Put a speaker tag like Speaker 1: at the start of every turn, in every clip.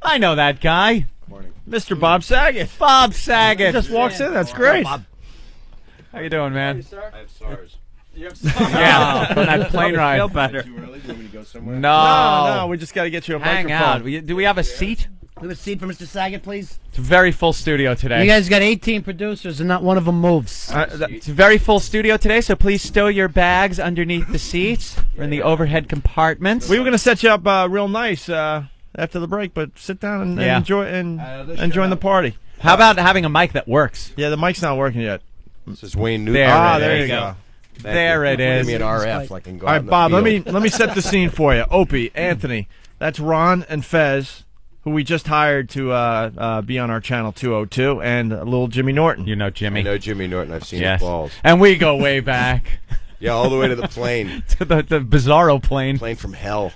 Speaker 1: I know that guy.
Speaker 2: Morning.
Speaker 3: Mr. Bob Saget.
Speaker 1: Bob Saget.
Speaker 3: He just walks in. That's great.
Speaker 1: How you doing, man?
Speaker 2: I have SARS.
Speaker 1: Yeah, on that plane ride.
Speaker 3: Feel better.
Speaker 2: Too early? Do you want me to go somewhere?
Speaker 3: No, we just got to get you a
Speaker 1: Hang
Speaker 3: microphone.
Speaker 1: out. Do we have a seat?
Speaker 4: We have a seat for Mr. Saget, please.
Speaker 1: It's a very full studio today.
Speaker 4: You guys got 18 producers and not one of them moves.
Speaker 1: It's a very full studio today, so please stow your bags underneath the seats or in the overhead compartments.
Speaker 3: We were going to set you up real nice after the break, but sit down and enjoy enjoying the party.
Speaker 1: How about having a mic that works?
Speaker 3: Yeah, the mic's not working yet.
Speaker 2: This is Wayne Newton.
Speaker 3: There you go.
Speaker 1: There it is.
Speaker 2: Give me an RF. I can go
Speaker 3: All
Speaker 2: out
Speaker 3: right,
Speaker 2: in the
Speaker 3: Bob.
Speaker 2: field.
Speaker 3: Let me set the scene for you. Opie, Anthony, that's Ron and Fez, who we just hired to be on our channel 202, and little Jimmy Norton.
Speaker 1: You know Jimmy.
Speaker 2: I know Jimmy Norton. I've seen
Speaker 1: Yes.
Speaker 2: his balls.
Speaker 1: And we go way back.
Speaker 2: Yeah, all the way to the plane.
Speaker 1: To the Bizarro plane.
Speaker 2: Plane from hell.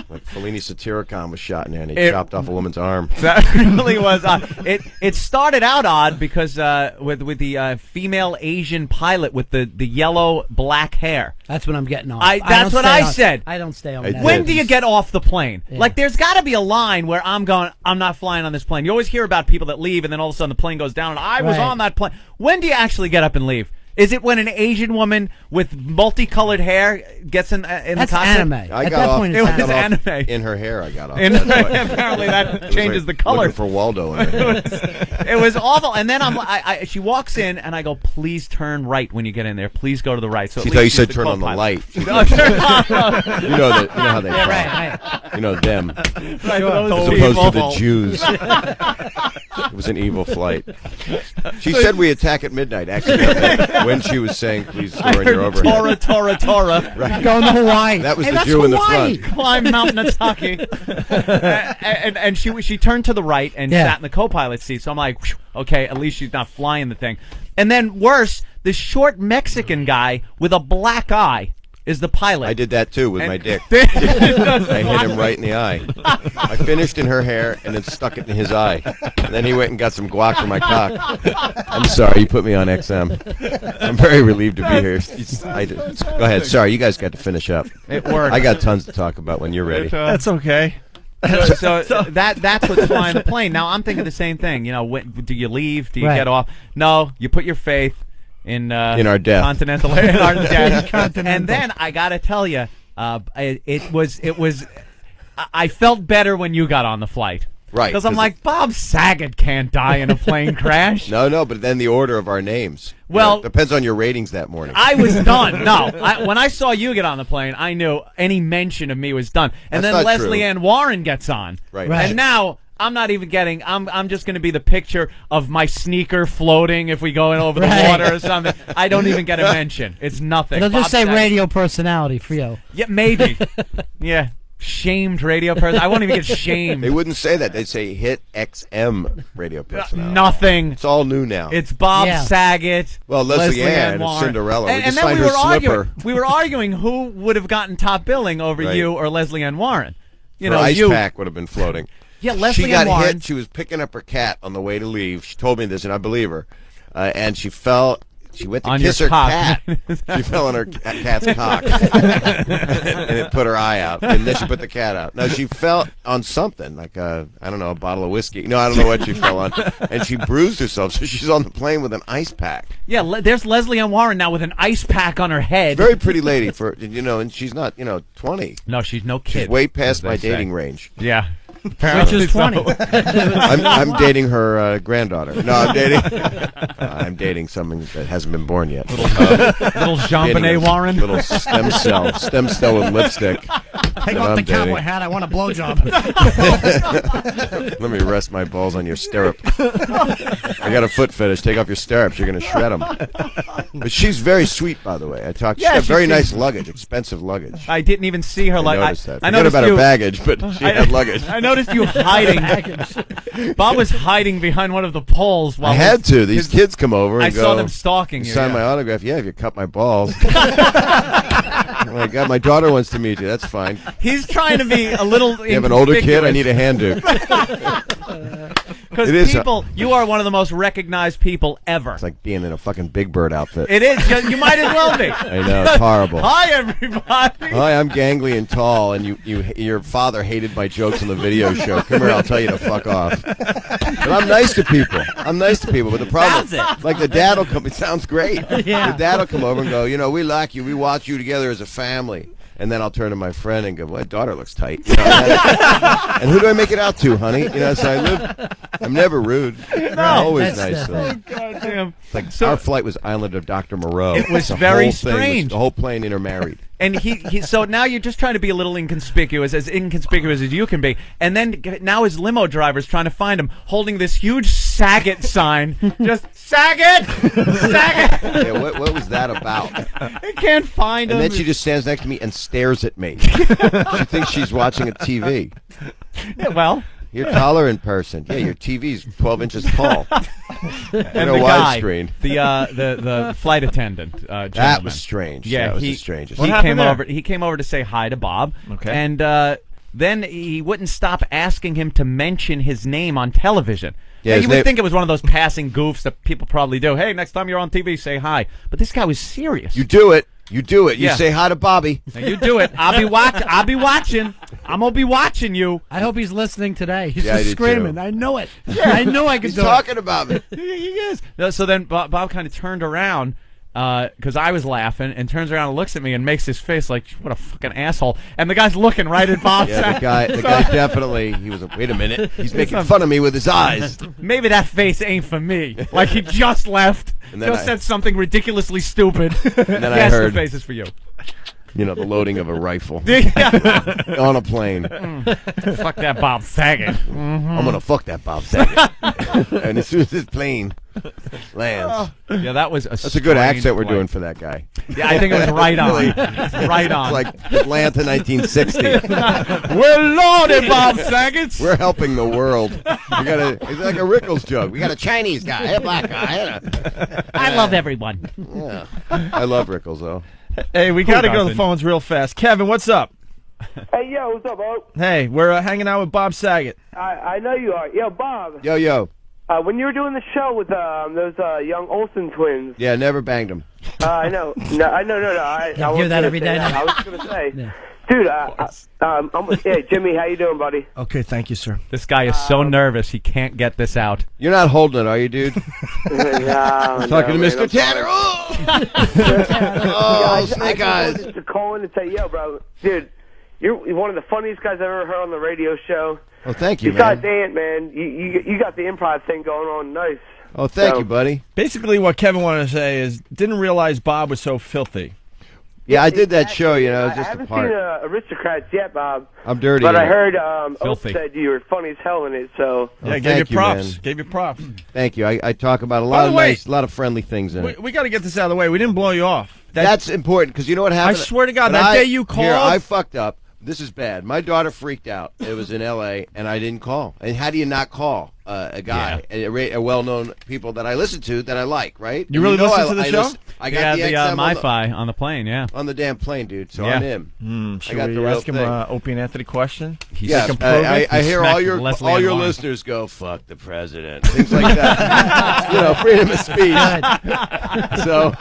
Speaker 2: Like Fellini Satyricon was shot in there, and he chopped off a woman's arm.
Speaker 1: That really was odd. It started out odd because with the female Asian pilot with the yellow black hair.
Speaker 4: That's what I'm getting on.
Speaker 1: That's what I said.
Speaker 4: I don't stay on
Speaker 2: I
Speaker 4: that.
Speaker 2: did.
Speaker 1: When do you get off the plane?
Speaker 4: Yeah.
Speaker 1: Like, there's got to be a line where I'm not flying on this plane. You always hear about people that leave, and then all of a sudden the plane goes down, and I was
Speaker 4: Right.
Speaker 1: on that plane. When do you actually get up and leave? Is it when an Asian woman with multicolored hair gets in the
Speaker 4: That's
Speaker 1: cockpit?
Speaker 4: anime.
Speaker 2: I
Speaker 4: At
Speaker 2: got
Speaker 4: that
Speaker 2: off.
Speaker 4: point,
Speaker 1: It
Speaker 4: it's
Speaker 1: was
Speaker 4: anime.
Speaker 1: anime.
Speaker 2: In her hair, I got off.
Speaker 1: And
Speaker 2: That's what-
Speaker 1: apparently that
Speaker 2: it was
Speaker 1: changes
Speaker 2: like
Speaker 1: the color.
Speaker 2: looking for Waldo in her hair.
Speaker 1: It was awful. And then she walks in, and I go, please turn right when you get in there. Please go to the right. So
Speaker 2: She
Speaker 1: at
Speaker 2: thought you
Speaker 1: least
Speaker 2: said
Speaker 1: she's
Speaker 2: turn on the
Speaker 1: co-pilot.
Speaker 2: light.
Speaker 1: Oh, turn on.
Speaker 2: You know that. You know how they talk.
Speaker 4: Right.
Speaker 2: You know them.
Speaker 1: Right, those
Speaker 2: As opposed to the
Speaker 1: people.
Speaker 2: Jews. It was an evil flight. She said we attack at midnight, accidentally, when she was saying, please
Speaker 1: I
Speaker 2: store in your
Speaker 1: heard
Speaker 2: overhead.
Speaker 1: Tora.
Speaker 2: Right.
Speaker 4: Going to Hawaii.
Speaker 2: That was
Speaker 4: Hey,
Speaker 2: the
Speaker 4: that's
Speaker 2: Jew in the
Speaker 4: Hawaii.
Speaker 2: front.
Speaker 1: Climb Mount Nataki. and she turned to the right and
Speaker 4: Yeah.
Speaker 1: sat in the co-pilot seat. So I'm like, "Whew, okay, at least she's not flying the thing. And then worse, the short Mexican guy with a black eye is the pilot.
Speaker 2: I did that too with my dick.
Speaker 1: I
Speaker 2: I hit him right in the eye. I finished in her hair and then stuck it in his eye. And then he went and got some guac for my cock. I'm sorry, you put me on XM. I'm very relieved to be here. Go ahead. Sorry, you guys got to finish up.
Speaker 1: It worked.
Speaker 2: I got tons to talk about when you're ready.
Speaker 3: That's okay.
Speaker 1: So that's what's flying the plane. Now I'm thinking the same thing. You know, do you leave? Do you
Speaker 4: Right.
Speaker 1: get off? No, you put your faith in
Speaker 2: our death.
Speaker 1: Continental, in our death. And then I gotta tell you, it was. I felt better when you got on the flight.
Speaker 2: Right.
Speaker 1: Because I'm like, Bob Saget can't die in a plane crash.
Speaker 2: No, but then the order of our names.
Speaker 1: Well-
Speaker 2: depends on your ratings that morning.
Speaker 1: I was done. No, when I saw you get on the plane, I knew any mention of me was done. And
Speaker 2: That's
Speaker 1: then
Speaker 2: not
Speaker 1: Leslie
Speaker 2: true.
Speaker 1: Ann Warren gets on.
Speaker 2: Right.
Speaker 4: Right.
Speaker 1: And now I'm not even getting. I'm just going to be the picture of my sneaker floating if we go in over the
Speaker 4: Right.
Speaker 1: water or something. I don't even get a mention. It's nothing.
Speaker 4: It'll just
Speaker 1: Bob
Speaker 4: say
Speaker 1: Saget.
Speaker 4: radio personality for you.
Speaker 1: Yeah, maybe. Yeah, shamed radio person. I won't even get shamed.
Speaker 2: They wouldn't say that. They'd say hit XM radio personality.
Speaker 1: Nothing.
Speaker 2: It's all new now.
Speaker 1: It's Bob
Speaker 4: Yeah.
Speaker 1: Saget.
Speaker 2: Well, Leslie Ann and
Speaker 1: Warren.
Speaker 2: Cinderella. We
Speaker 1: And
Speaker 2: just
Speaker 1: then
Speaker 2: find
Speaker 1: we
Speaker 2: her
Speaker 1: were arguing.
Speaker 2: slipper.
Speaker 1: We were arguing who would have gotten top billing over
Speaker 2: Right.
Speaker 1: you or Leslie Ann Warren. You
Speaker 2: Her
Speaker 1: know,
Speaker 2: ice
Speaker 1: you.
Speaker 2: pack would have been floating.
Speaker 1: Yeah, Leslie
Speaker 2: She got
Speaker 1: Ann Warren.
Speaker 2: hit. She was picking up her cat on the way to leave. She told me this, and I believe her. And she fell. She went to
Speaker 1: On
Speaker 2: kiss
Speaker 1: your
Speaker 2: her
Speaker 1: cock.
Speaker 2: cat. She fell on her cat's cock, and it put her eye out. And then she put the cat out. No, she fell on something like I don't know, a bottle of whiskey. No, I don't know what she fell on, and she bruised herself. So she's on the plane with an ice pack.
Speaker 1: Yeah, there's Leslie Ann Warren now with an ice pack on her head.
Speaker 2: Very pretty lady for and she's not 20.
Speaker 1: No, she's no kid.
Speaker 2: She's way past
Speaker 1: as they
Speaker 2: my
Speaker 1: say.
Speaker 2: dating range.
Speaker 1: Yeah.
Speaker 4: Which is 20.
Speaker 2: I'm dating her granddaughter. No, I'm dating someone that hasn't been born yet.
Speaker 1: Little Jean
Speaker 2: Dating
Speaker 1: Benet
Speaker 2: a
Speaker 1: Warren.
Speaker 2: Little stem cell with lipstick.
Speaker 4: Take
Speaker 2: that
Speaker 4: off
Speaker 2: I'm
Speaker 4: the
Speaker 2: dating.
Speaker 4: cowboy hat. I want a blowjob.
Speaker 2: Let me rest my balls on your stirrup. I got a foot fetish. Take off your stirrups. You're going to shred them. But she's very sweet, by the way. I talked.
Speaker 1: Yeah,
Speaker 2: She's got
Speaker 1: she
Speaker 2: very
Speaker 1: seems-
Speaker 2: nice luggage, expensive luggage.
Speaker 1: I didn't even see her.
Speaker 2: I
Speaker 1: Like
Speaker 2: noticed that.
Speaker 1: I
Speaker 2: Forget
Speaker 1: noticed
Speaker 2: about
Speaker 1: you.
Speaker 2: her baggage, but she had luggage.
Speaker 1: I noticed you hiding. Bob was hiding behind one of the poles. While
Speaker 2: I had to. These kids come over and
Speaker 1: I
Speaker 2: go.
Speaker 1: saw them stalking you.
Speaker 2: Sign
Speaker 1: yeah.
Speaker 2: my autograph. Yeah, if you cut my balls. Oh my God, my daughter wants to meet you. That's fine.
Speaker 1: He's trying to be a little.
Speaker 2: You have an older kid? I need a hand duke.
Speaker 1: Because
Speaker 2: It is.
Speaker 1: people, you are one of the most recognized people ever.
Speaker 2: It's like being in a fucking Big Bird outfit.
Speaker 1: It is. You might as well be.
Speaker 2: I know, it's horrible.
Speaker 1: Hi, everybody.
Speaker 2: Hi, I'm gangly and tall, and your father hated my jokes on the video show. Come here, I'll tell you to fuck off. But I'm nice to people. But the problem,
Speaker 1: Sounds it.
Speaker 2: like the dad will come. It sounds great.
Speaker 4: Yeah.
Speaker 2: The dad will come over and go, we like you. We watch you together as a family. And then I'll turn to my friend and go, well, my daughter looks tight. And who do I make it out to, honey? So I'm never rude. I'm always
Speaker 4: that's
Speaker 2: nice.
Speaker 4: the-
Speaker 1: God damn.
Speaker 2: Like our flight was Island of Dr. Moreau.
Speaker 1: It was
Speaker 2: The
Speaker 1: very
Speaker 2: whole thing was-
Speaker 1: strange.
Speaker 2: the whole plane intermarried.
Speaker 1: And he so now you're just trying to be a little inconspicuous as you can be. And then now his limo driver's trying to find him holding this huge Saget sign. Just Saget! Saget!
Speaker 2: Yeah, what was that about?
Speaker 1: I can't find
Speaker 2: And
Speaker 1: him.
Speaker 2: then she just stands next to me and stares at me. She thinks she's watching a TV.
Speaker 1: Yeah, well,
Speaker 2: You're taller in person. Yeah, your TV's 12 inches tall.
Speaker 1: and
Speaker 2: a
Speaker 1: the guy,
Speaker 2: widescreen.
Speaker 1: the flight attendant,
Speaker 2: That
Speaker 1: gentleman.
Speaker 2: was strange.
Speaker 1: Yeah,
Speaker 2: that was
Speaker 1: he,
Speaker 2: the strangest.
Speaker 1: He
Speaker 3: What happened
Speaker 1: came
Speaker 3: there?
Speaker 1: over. He came over to say hi to Bob.
Speaker 3: Okay.
Speaker 1: And then he wouldn't stop asking him to mention his name on television.
Speaker 2: Yeah,
Speaker 1: Now,
Speaker 2: his
Speaker 1: you would
Speaker 2: name-
Speaker 1: think it was one of those passing goofs that people probably do. Hey, next time you're on TV, say hi. But this guy was serious.
Speaker 2: You do it. You do it. You
Speaker 1: Yeah.
Speaker 2: say hi to Bobby.
Speaker 1: Now, you do it. I'll be watching. I'm gonna be watching you.
Speaker 4: I hope he's listening today. He's
Speaker 2: Yeah, I
Speaker 4: just
Speaker 2: do,
Speaker 4: screaming.
Speaker 2: too.
Speaker 4: I know it. I know I can
Speaker 2: He's
Speaker 4: do it.
Speaker 2: talking about me.
Speaker 1: He is. So then Bob kind of turned around because I was laughing, and turns around and looks at me and makes his face like, what a fucking asshole. And the guy's looking right at Bob.
Speaker 2: Yeah, the guy definitely, he was, wait a minute. He's making fun of me with his eyes.
Speaker 1: Maybe that face ain't for me. Like he just left,
Speaker 2: And then
Speaker 1: just
Speaker 2: I-
Speaker 1: said something ridiculously stupid. And
Speaker 2: then I
Speaker 1: yes,
Speaker 2: heard-
Speaker 1: the face is for you.
Speaker 2: The loading of a rifle
Speaker 1: Yeah.
Speaker 2: on a plane.
Speaker 1: Fuck that Bob Saget.
Speaker 2: I'm going to fuck that Bob Saget. And as soon as this plane lands.
Speaker 1: Yeah, that was
Speaker 2: That's a good accent we're
Speaker 1: plane.
Speaker 2: doing for that guy.
Speaker 1: Yeah, I think it was right on. Right on.
Speaker 2: It's like Atlanta 1960.
Speaker 1: We're loaded, Bob Saget.
Speaker 2: We're helping the world. It's like a Rickles joke. We got a Chinese guy, a black guy.
Speaker 4: I love everyone.
Speaker 2: Yeah. I love Rickles, though.
Speaker 3: Hey, we got to go to the
Speaker 1: doesn't?
Speaker 3: phones real fast. Kevin, what's up?
Speaker 5: Hey, yo, what's up, Bo?
Speaker 3: Hey, we're hanging out with Bob Saget.
Speaker 5: I know you are. Yo, Bob,
Speaker 2: Yo.
Speaker 5: when you were doing the show with those young Olsen twins,
Speaker 2: Yeah, never banged him.
Speaker 5: I know. No. I
Speaker 4: hear
Speaker 5: wasn't
Speaker 4: that
Speaker 5: gonna
Speaker 4: every
Speaker 5: say
Speaker 4: day
Speaker 5: that.
Speaker 4: now.
Speaker 5: I was going to say,
Speaker 4: Yeah.
Speaker 5: dude, hey, Jimmy, how you doing, buddy?
Speaker 3: Okay, thank you, sir.
Speaker 1: This guy is so nervous he can't get this out.
Speaker 2: You're not holding it, are you, dude?
Speaker 5: No,
Speaker 2: Talking
Speaker 5: no,
Speaker 2: to
Speaker 5: man,
Speaker 2: Mr.
Speaker 5: I'm
Speaker 2: Tanner.
Speaker 5: sorry.
Speaker 2: Oh, Snake
Speaker 5: I
Speaker 2: Eyes.
Speaker 5: just wanted to call in and say, yo, bro, dude, you're one of the funniest guys I've ever heard on the radio show.
Speaker 2: Oh, thank you,
Speaker 5: Besides
Speaker 2: man.
Speaker 5: Ant, man, you got the improv thing going on nice.
Speaker 2: Oh, thank
Speaker 5: So-
Speaker 2: you, buddy.
Speaker 3: Basically, what Kevin wanted to say is didn't realize Bob was so filthy.
Speaker 2: Yeah, I did that show, you know, it was
Speaker 5: I
Speaker 2: just a
Speaker 5: haven't
Speaker 2: part.
Speaker 5: seen Aristocrats yet, Bob.
Speaker 2: I'm dirty.
Speaker 5: But
Speaker 2: in
Speaker 5: I
Speaker 2: it.
Speaker 5: heard
Speaker 1: Filthy.
Speaker 5: Ope said you were funny as hell in it, so...
Speaker 3: Yeah, gave
Speaker 2: thank
Speaker 3: you
Speaker 2: you,
Speaker 3: props.
Speaker 2: man.
Speaker 3: Gave you props.
Speaker 2: Thank you. I talk about a
Speaker 3: By
Speaker 2: lot
Speaker 3: the
Speaker 2: of
Speaker 3: way-
Speaker 2: nice, a lot of friendly things in it.
Speaker 3: We got to get this out of the way. We didn't blow you off.
Speaker 2: That's important because you know what
Speaker 3: I
Speaker 2: happened.
Speaker 3: swear to God,
Speaker 2: When
Speaker 3: that day you called.
Speaker 2: Here, I fucked up. This is bad. My daughter freaked out. It was in L.A. and I didn't call. And how do you not call a guy, a well-known people that I listen to that I like, right?
Speaker 3: You really listen
Speaker 2: I-
Speaker 3: to the
Speaker 2: I
Speaker 3: show?
Speaker 2: listen- I got
Speaker 1: Yeah,
Speaker 2: the
Speaker 1: the
Speaker 2: XM
Speaker 1: MiFi on the plane, yeah.
Speaker 2: on the damn plane, dude. So
Speaker 1: Yeah.
Speaker 2: I'm in.
Speaker 3: Should
Speaker 2: I got
Speaker 3: we
Speaker 2: the real
Speaker 3: ask him
Speaker 2: thing.
Speaker 3: Opie and Anthony question?
Speaker 2: Yeah,
Speaker 3: can prove it.
Speaker 2: I hear
Speaker 1: Smacked
Speaker 2: all your
Speaker 1: Leslie in one.
Speaker 2: listeners go, "Fuck the president," things like that. Freedom of speech. So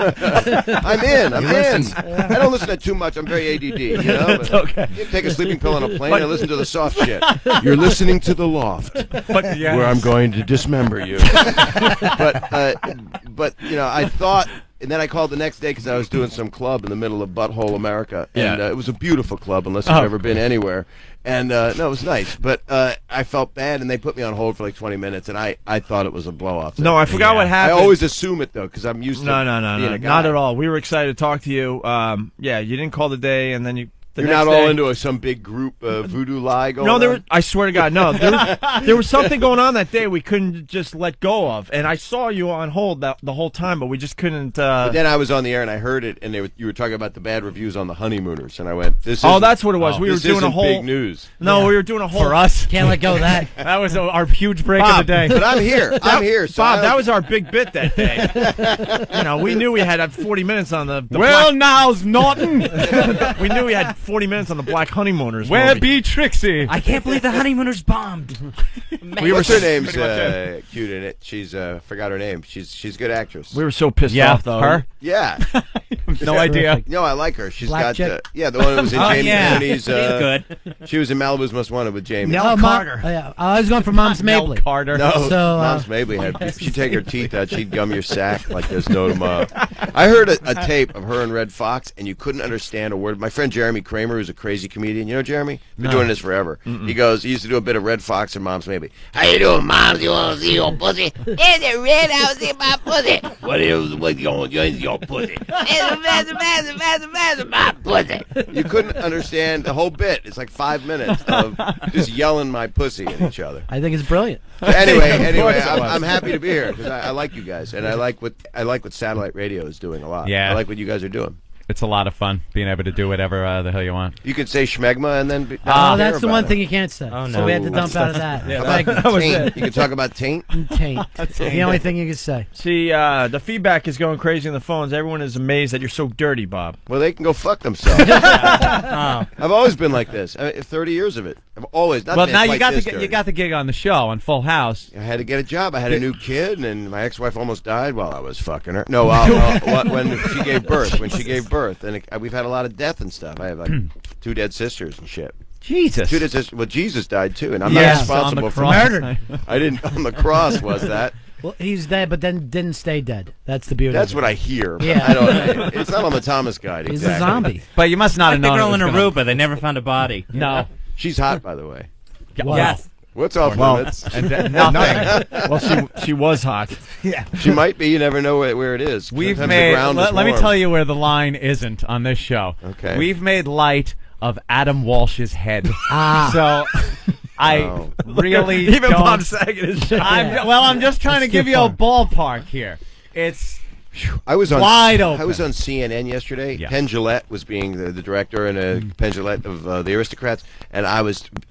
Speaker 2: I'm in. I'm in. I don't listen to too much. I'm very ADD. You know. But
Speaker 1: okay.
Speaker 2: you take a sleeping pill on a plane. I listen to the soft shit. You're listening to the Loft,
Speaker 1: But yeah.
Speaker 2: where I'm going to dismember you. but I thought. And then I called the next day because I was doing some club in the middle of Butthole America. And it was a beautiful club, unless you've ever been anywhere. And, no, it was nice. But I felt bad, and they put me on hold for like 20 minutes, and I thought it was a blow-off.
Speaker 3: No, I forgot what
Speaker 2: I
Speaker 3: happened.
Speaker 2: always assume it, though, because I'm used to
Speaker 3: No,
Speaker 2: being a guy.
Speaker 3: not at all. We were excited to talk to you. Yeah, you didn't call the day, and then you. The
Speaker 2: You're
Speaker 3: next
Speaker 2: not all
Speaker 3: day-
Speaker 2: into some big group voodoo lie going
Speaker 3: No,
Speaker 2: on?
Speaker 3: I swear to God, no. There was something going on that day we couldn't just let go of, and I saw you on hold the whole time, but we just couldn't.
Speaker 2: But then I was on the air, and I heard it, and you were talking about the bad reviews on the honeymooners, and I went, "This
Speaker 3: Oh,
Speaker 2: isn't-
Speaker 3: that's what it was. We were
Speaker 2: this
Speaker 3: doing a
Speaker 2: isn't
Speaker 3: whole
Speaker 2: big news."
Speaker 3: No, we were doing a whole
Speaker 1: For us,
Speaker 4: Can't let go of that.
Speaker 1: that was our huge break
Speaker 3: Bob,
Speaker 1: of the day.
Speaker 2: But I'm here. I'm here. So
Speaker 3: Bob,
Speaker 2: I
Speaker 3: that
Speaker 2: don't-
Speaker 3: was our big bit that day. We knew we had 40 minutes on the
Speaker 1: Well, now's Norton.
Speaker 3: we knew we had 40 minutes on the Black Honeymooners
Speaker 1: Where
Speaker 3: movie.
Speaker 1: be Trixie?
Speaker 4: I can't believe the honeymooners bombed.
Speaker 2: What's her name's cute in it? She's forgot her name. She's a good actress.
Speaker 3: We were so pissed
Speaker 1: Yeah,
Speaker 3: off, though.
Speaker 1: her?
Speaker 2: Yeah.
Speaker 1: No idea.
Speaker 2: No, I like her. She's
Speaker 4: Black
Speaker 2: got
Speaker 4: chick?
Speaker 2: yeah, the one that was in Jamie Kenned's.
Speaker 6: good.
Speaker 2: She was in Malibu's Most Wanted with Jamie.
Speaker 4: Nell Carter. Yeah, I was going for Mom's
Speaker 1: Nell
Speaker 4: Mabley.
Speaker 1: Carter.
Speaker 2: No,
Speaker 4: So,
Speaker 2: Mom's Mabley had. If she'd take her teeth out, she'd gum your sack like there's no tomorrow. I heard a tape of her and Red Fox, and you couldn't understand a word. My friend Jeremy Kramer, who's a crazy comedian. You know Jeremy? Been doing this forever. He used to do a bit of Red Fox and Mom's Mabley. How you doing, Moms? You want to see your pussy? Is it red? I want to see my pussy. What you want to see your pussy? It's my pussy. You couldn't understand the whole bit. It's like 5 minutes of just yelling my pussy at each other.
Speaker 4: I think it's brilliant.
Speaker 2: Anyway, I'm happy to be here because I like you guys, and I like what satellite radio is doing a lot.
Speaker 1: Yeah.
Speaker 2: I like what you guys are doing.
Speaker 1: It's a lot of fun being able to do whatever the hell you want.
Speaker 2: You could say schmegma and then.
Speaker 4: That's the one thing you can't say.
Speaker 6: Oh, no.
Speaker 4: So we had to dump out of that.
Speaker 3: Yeah,
Speaker 2: How about
Speaker 3: that was
Speaker 2: taint?
Speaker 3: it.
Speaker 2: You can talk about taint.
Speaker 4: Taint. The only thing you can say.
Speaker 3: See, the feedback is going crazy on the phones. Everyone is amazed that you're so dirty, Bob.
Speaker 2: Well, they can go fuck themselves.
Speaker 6: Oh.
Speaker 2: I've always been like this. 30 years of it. I've always. Not
Speaker 1: Well,
Speaker 2: been
Speaker 1: now
Speaker 2: quite
Speaker 1: you got
Speaker 2: this
Speaker 1: the
Speaker 2: dirty.
Speaker 1: you got the gig on the show on Full House.
Speaker 2: I had to get a job. I had a new kid, and my ex-wife almost died while I was fucking her. No, when she gave birth. When she gave birth, and we've had a lot of death and stuff. I have like 2 dead sisters and shit.
Speaker 1: Jesus.
Speaker 2: 2 dead sisters. Well, Jesus died too, and I'm
Speaker 1: Yes,
Speaker 2: not
Speaker 1: on the
Speaker 2: responsible for
Speaker 1: cross.
Speaker 4: Murdered.
Speaker 2: I didn't on the cross. Was that?
Speaker 4: Well, he's dead, but then didn't stay dead. That's the beauty.
Speaker 2: That's
Speaker 4: of
Speaker 2: what
Speaker 4: it.
Speaker 2: I hear.
Speaker 4: Yeah.
Speaker 2: I don't. It's not on the Thomas Guide.
Speaker 4: He's
Speaker 2: Exactly.
Speaker 4: a zombie.
Speaker 1: But you must not
Speaker 6: Like
Speaker 1: have
Speaker 6: the
Speaker 1: known.
Speaker 6: girl in
Speaker 1: it was gonna-
Speaker 6: Aruba, they never found a body.
Speaker 1: No.
Speaker 2: She's hot, by the way.
Speaker 4: Wow.
Speaker 6: Yes.
Speaker 2: What's off
Speaker 3: Well,
Speaker 2: limits?
Speaker 1: And nothing.
Speaker 3: Well, she was hot.
Speaker 2: She might be. You never know where it is.
Speaker 1: We've
Speaker 2: Sometimes the
Speaker 1: made.
Speaker 2: ground is
Speaker 1: Let me
Speaker 2: warm.
Speaker 1: tell you where the line isn't on this show.
Speaker 2: Okay.
Speaker 1: We've made light of Adam Walsh's head.
Speaker 4: Ah.
Speaker 1: So I
Speaker 2: Oh.
Speaker 1: really
Speaker 3: Even
Speaker 1: don't.
Speaker 3: Bob Saget is.
Speaker 1: I'm just trying to give you a ballpark here. It's
Speaker 2: I was on
Speaker 1: wide open.
Speaker 2: I was on CNN yesterday.
Speaker 1: Yeah.
Speaker 2: Penn Jillette was being the director and Penn Jillette of The Aristocrats, and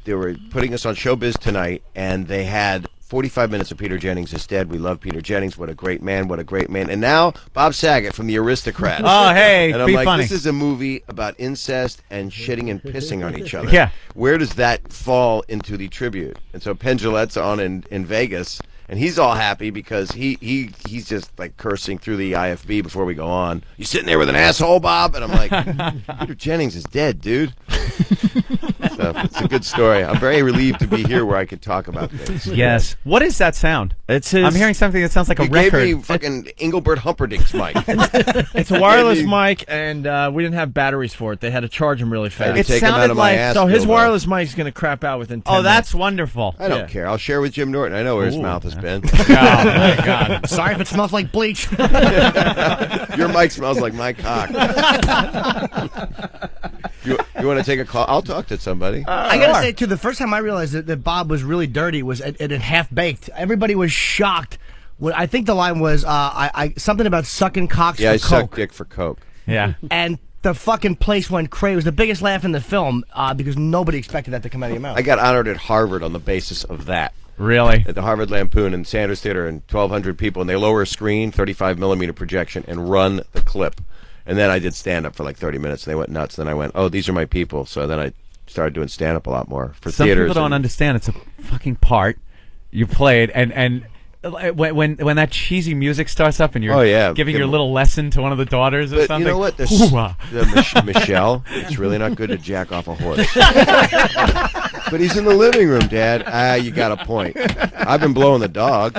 Speaker 2: they were putting us on Showbiz Tonight, and they had 45 minutes of Peter Jennings is dead. We love Peter Jennings. What a great man. What a great man. And now Bob Saget from The Aristocrats.
Speaker 1: Oh, hey,
Speaker 2: and I'm
Speaker 1: be
Speaker 2: like,
Speaker 1: funny.
Speaker 2: this is a movie about incest and shitting and pissing on each other.
Speaker 1: Yeah.
Speaker 2: Where does that fall into the tribute? And so Penn Jillette's on in Vegas. And he's all happy because he's just like cursing through the IFB before we go on. You sitting there with an asshole, Bob? And I'm like, Peter Jennings is dead, dude. So it's a good story. I'm very relieved to be here where I could talk about things.
Speaker 1: Yes. What is that sound?
Speaker 3: It's his.
Speaker 1: I'm hearing something that sounds like a
Speaker 2: He gave
Speaker 1: record.
Speaker 2: me fucking Engelbert Humperdinck's mic.
Speaker 3: It's a wireless
Speaker 2: Maybe-
Speaker 3: mic, and we didn't have batteries for it. They had to charge him really
Speaker 2: I had to
Speaker 3: fast.
Speaker 1: It
Speaker 2: take him out
Speaker 1: sounded
Speaker 2: of my
Speaker 1: like-
Speaker 2: ass.
Speaker 3: So his
Speaker 2: dildo.
Speaker 3: wireless mic's going to crap out within 10
Speaker 1: Oh, that's
Speaker 3: minutes.
Speaker 1: wonderful.
Speaker 2: I don't
Speaker 3: Yeah.
Speaker 2: care. I'll share with Jim Norton. I know where his mouth has been.
Speaker 1: Oh my God.
Speaker 4: Sorry if it smells like bleach.
Speaker 2: Your mic smells like my cock. You want to take a call? I'll talk to somebody.
Speaker 7: I gotta say, too, the first time I realized that Bob was really dirty was at Half Baked. Everybody was shocked. When, I think the line was something about sucking cocks
Speaker 2: Yeah, I
Speaker 7: for
Speaker 2: suck
Speaker 7: coke.
Speaker 2: dick for coke.
Speaker 1: Yeah.
Speaker 7: And the fucking place went crazy. It was the biggest laugh in the film because nobody expected that to come out of your mouth.
Speaker 2: I got honored at Harvard on the basis of that.
Speaker 1: Really?
Speaker 2: At the Harvard Lampoon and Sanders Theater, and 1,200 people, and they lower a screen, 35 millimeter projection, and run the clip. And then I did stand up for like 30 minutes, and they went nuts. And then I went, "Oh, these are my people." So then I started doing stand up a lot more for
Speaker 1: Some
Speaker 2: theaters.
Speaker 1: people don't
Speaker 2: and-
Speaker 1: understand. It's a fucking part you played, and when that cheesy music starts up and you're
Speaker 2: Oh, yeah.
Speaker 1: giving your little lesson to one of the daughters or
Speaker 2: But
Speaker 1: something.
Speaker 2: you know what?
Speaker 1: Hoo-ah.
Speaker 2: Michelle, it's really not good to jack off a horse. But he's in the living room, Dad. You got a point. I've been blowing the dog.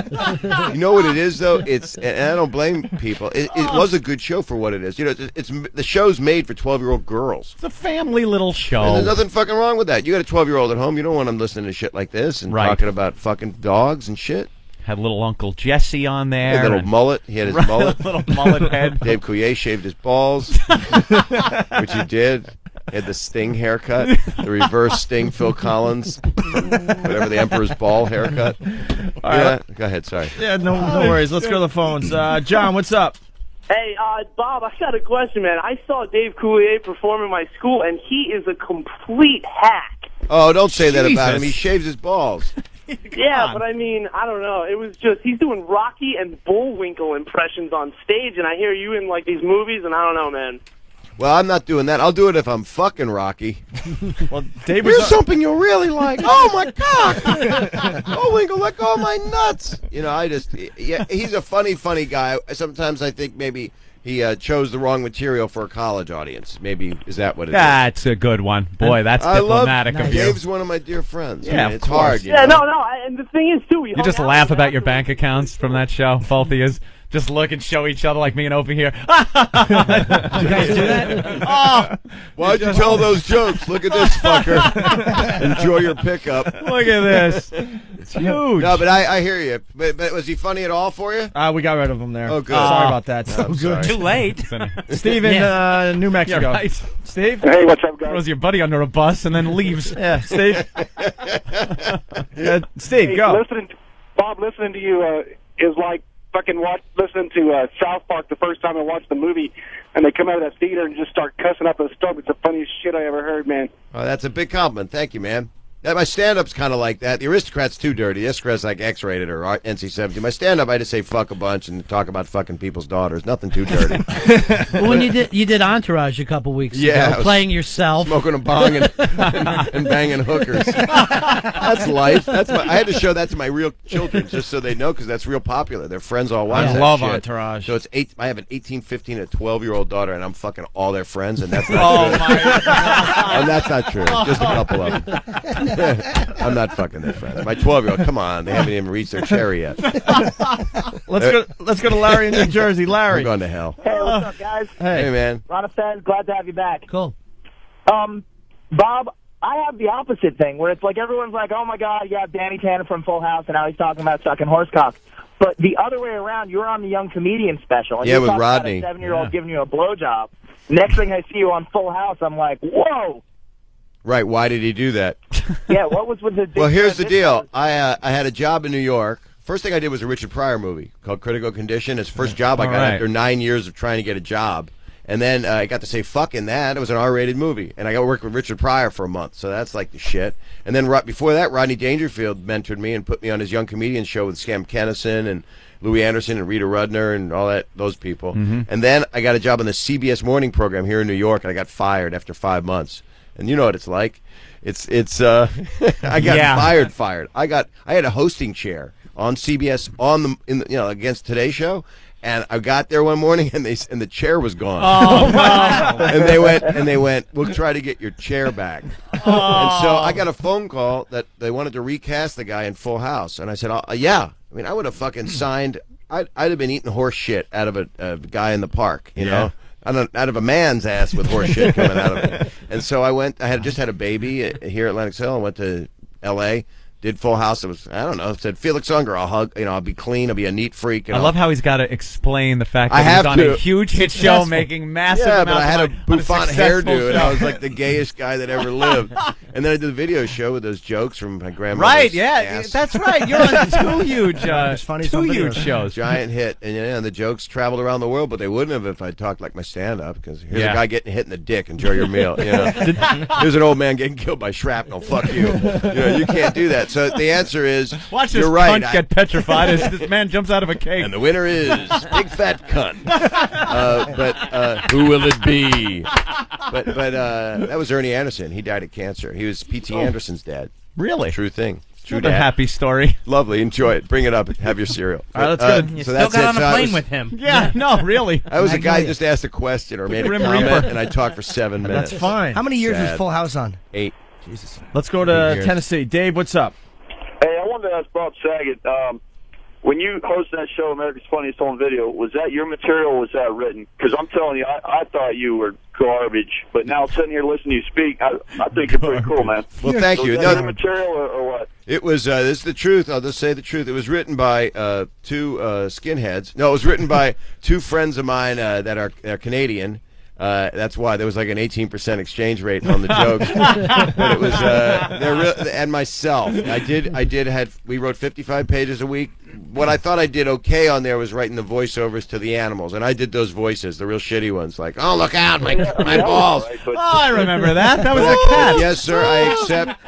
Speaker 2: You know what it is, though? And I don't blame people. It was a good show for what it is. You know, it's the show's made for 12-year-old girls.
Speaker 1: It's a family little show.
Speaker 2: And there's nothing fucking wrong with that. You got a 12-year-old at home. You don't want them listening to shit like this and
Speaker 1: Right.
Speaker 2: talking about fucking dogs and shit.
Speaker 1: Had little Uncle Jesse on
Speaker 2: He
Speaker 1: there.
Speaker 2: had a little
Speaker 1: and-
Speaker 2: mullet. He had his
Speaker 1: Right,
Speaker 2: mullet.
Speaker 1: little mullet head.
Speaker 2: Dave Coulier shaved his balls, which he did. He had the Sting haircut, the reverse Sting Phil Collins, whatever the Emperor's ball haircut. Yeah, go ahead. Sorry.
Speaker 3: Yeah, no worries. Let's go to the phones. John, what's up?
Speaker 5: Hey, Bob, I got a question, man. I saw Dave Coulier perform in my school, and he is a complete hack.
Speaker 2: Oh, don't say that about him.
Speaker 1: Jesus.
Speaker 2: He shaves his balls.
Speaker 5: Yeah, but I mean, I don't know. It was just, he's doing Rocky and Bullwinkle impressions on stage, and I hear you in, like, these movies, and I don't know, man.
Speaker 2: Well, I'm not doing that. I'll do it if I'm fucking Rocky.
Speaker 3: Well, Dave
Speaker 2: Here's
Speaker 3: was
Speaker 2: something you'll really like. Oh, my cock. Oh, Winkle, let go of my nuts. You know, yeah, he's a funny guy. Sometimes I think maybe he chose the wrong material for a college audience. Maybe, is that what it is?
Speaker 1: That's a good one. Boy, that's diplomatic of you.
Speaker 2: Dave's one of my dear friends.
Speaker 1: Yeah,
Speaker 2: I mean, it's
Speaker 1: of course.
Speaker 2: hard.
Speaker 5: Yeah,
Speaker 2: know?
Speaker 5: no, and the thing is, too,
Speaker 1: You just laugh about your bank accounts from that show, both of you. Just look and show each other like me and Opie here.
Speaker 4: You guys do that?
Speaker 1: Oh,
Speaker 2: Why'd you tell those jokes? Look at this fucker. Enjoy your pickup.
Speaker 1: look at this. It's huge.
Speaker 2: No, but I hear you. But was he funny at all for you?
Speaker 3: we got rid of him there.
Speaker 2: Oh, good.
Speaker 3: Sorry about that.
Speaker 2: I'm sorry.
Speaker 6: Too late.
Speaker 3: Steve in New Mexico.
Speaker 1: Yeah, right.
Speaker 3: Steve?
Speaker 8: Hey, what's up, guys?
Speaker 1: Throws your buddy under a bus and then leaves.
Speaker 3: Yeah, Steve. Steve,
Speaker 8: Hey,
Speaker 3: go.
Speaker 8: Bob, listening to you is like fucking listening to South Park the first time I watched the movie, and they come out of that theater and just start cussing up a storm. It's the funniest shit I ever heard, man.
Speaker 2: Oh, that's a big compliment. Thank you, man. My stand-up's kind of like that. The Aristocrat's too dirty. The Aristocrat's like X-rated or NC-17. My stand-up, I just say fuck a bunch and talk about fucking people's daughters. Nothing too dirty.
Speaker 4: Well, when you did Entourage a couple weeks
Speaker 2: Yeah, I
Speaker 4: ago,
Speaker 2: was
Speaker 4: playing yourself.
Speaker 2: Smoking a bong and banging hookers. That's life. I had to show that to my real children just so they know, because that's real popular. Their friends all watch
Speaker 3: I
Speaker 2: that
Speaker 3: love
Speaker 2: shit.
Speaker 3: Entourage.
Speaker 2: So I have an 18, 15, and a 12-year-old daughter, and I'm fucking all their friends, and that's not true.
Speaker 1: my God.
Speaker 2: And that's not true. Just a couple of them. I'm not fucking their friends. My 12-year-old, come on, they haven't even reached their cherry yet.
Speaker 3: Let's go to Larry in New Jersey. Larry.
Speaker 2: We're going to hell.
Speaker 5: Hey, what's up, guys?
Speaker 2: Hey, man.
Speaker 5: Ron Fez, glad to have you back.
Speaker 4: Cool.
Speaker 5: Bob, I have the opposite thing, where it's like everyone's like, oh, my God, you have Danny Tanner from Full House, and now he's talking about sucking horse cock. But the other way around, you're on the Young Comedian special. And
Speaker 2: Yeah,
Speaker 5: you're
Speaker 2: with
Speaker 5: talking
Speaker 2: Rodney.
Speaker 5: About a 7-year-old giving you a blowjob. Next thing I see you on Full House, I'm like, whoa.
Speaker 2: Right, why did he do that?
Speaker 5: Yeah, what was with the...
Speaker 2: Well, here's the deal. I had a job in New York. First thing I did was a Richard Pryor movie called Critical Condition. It's the first job I got after 9 years of trying to get a job. And then I got to say fuck in that. It was an R-rated movie. And I got to work with Richard Pryor for a month. So that's like the shit. And then before that, Rodney Dangerfield mentored me and put me on his Young Comedian show with Scam Kennison and Louis Anderson and Rita Rudner and all those people. Mm-hmm. And then I got a job on the CBS morning program here in New York, and I got fired after 5 months. And you know what it's like. It's I got fired. I had a hosting chair on CBS against Today Show, and I got there one morning and the chair was gone.
Speaker 1: Oh, no.
Speaker 2: and they went, we'll try to get your chair back. And so I got a phone call that they wanted to recast the guy in Full House, and I said, yeah. I mean, I would have fucking signed. I'd have been eating horse shit out of a guy in the park, you know. Out of a man's ass with horse shit coming out of it. And so I went, I had just had a baby here at Lenox Hill and went to L.A., did Full House. It was, I don't know, it said Felix Unger, I'll be clean, I'll be a neat freak.
Speaker 1: I love how he's got to explain the fact that
Speaker 2: I have
Speaker 1: he's on
Speaker 2: to.
Speaker 1: a huge hit show making massive
Speaker 2: Yeah,
Speaker 1: amounts
Speaker 2: but I had
Speaker 1: of
Speaker 2: a
Speaker 1: money on
Speaker 2: bouffant
Speaker 1: successful
Speaker 2: hairdo, and
Speaker 1: show.
Speaker 2: I was like the gayest guy that ever lived. And then I did the video show with those jokes from my grandmother's
Speaker 1: Right, yeah,
Speaker 2: ass.
Speaker 1: that's right. You're on two huge
Speaker 7: videos.
Speaker 1: shows.
Speaker 2: Giant hit, and the jokes traveled around the world, but they wouldn't have if I talked like my stand-up. Because here's a guy getting hit in the dick. Enjoy your meal. You know? Here's an old man getting killed by shrapnel. Fuck you. You can't do that. So the answer is,
Speaker 1: Watch this
Speaker 2: you're right.
Speaker 1: cunt get petrified as this man jumps out of a cake.
Speaker 2: And the winner is Big Fat Cunt. But who will it be? But that was Ernie Anderson. He died of cancer. He was P.T. Anderson's dad.
Speaker 1: Really?
Speaker 2: True thing. True
Speaker 1: Another
Speaker 2: dad.
Speaker 1: happy story.
Speaker 2: Lovely. Enjoy it. Bring it up. Have your cereal.
Speaker 3: All right, that's good.
Speaker 6: You
Speaker 2: So
Speaker 6: still
Speaker 2: that's
Speaker 6: got
Speaker 2: it.
Speaker 6: on
Speaker 2: So
Speaker 6: a
Speaker 2: I
Speaker 6: plane
Speaker 2: was-
Speaker 6: with him.
Speaker 1: Yeah, no, really.
Speaker 2: I was a guy who
Speaker 7: Magnolia.
Speaker 2: just asked a question or made a
Speaker 1: Grim
Speaker 2: comment,
Speaker 1: Reaper.
Speaker 2: and I talked for 7 minutes.
Speaker 3: That's fine.
Speaker 7: How many years was
Speaker 2: Sad.
Speaker 7: Full House on?
Speaker 2: 8.
Speaker 3: Let's go to
Speaker 2: Years.
Speaker 3: Tennessee. Dave, what's up?
Speaker 8: Hey, I wanted to ask Bob Saget, when you hosted that show, America's Funniest Home Video, was that your material or was that written? Because I'm telling you, I thought you were garbage, but now sitting here listening to you speak, I think you're pretty cool, man.
Speaker 2: Well, thank
Speaker 8: So
Speaker 2: you.
Speaker 8: was that
Speaker 2: No,
Speaker 8: your material or what?
Speaker 2: it was, this is the truth. I'll just say the truth. It was written by 2 skinheads. No, it was written by 2 friends of mine that are Canadian. That's why there was like an 18% exchange rate on the jokes. But it was and myself. We wrote 55 pages a week. what I thought I did okay on there was writing the voiceovers to the animals, and I did those voices, the real shitty ones, like, "Oh, look out, my balls."
Speaker 8: Right,
Speaker 1: Oh, I remember that. That was a cat.
Speaker 2: Yes, sir. I accept.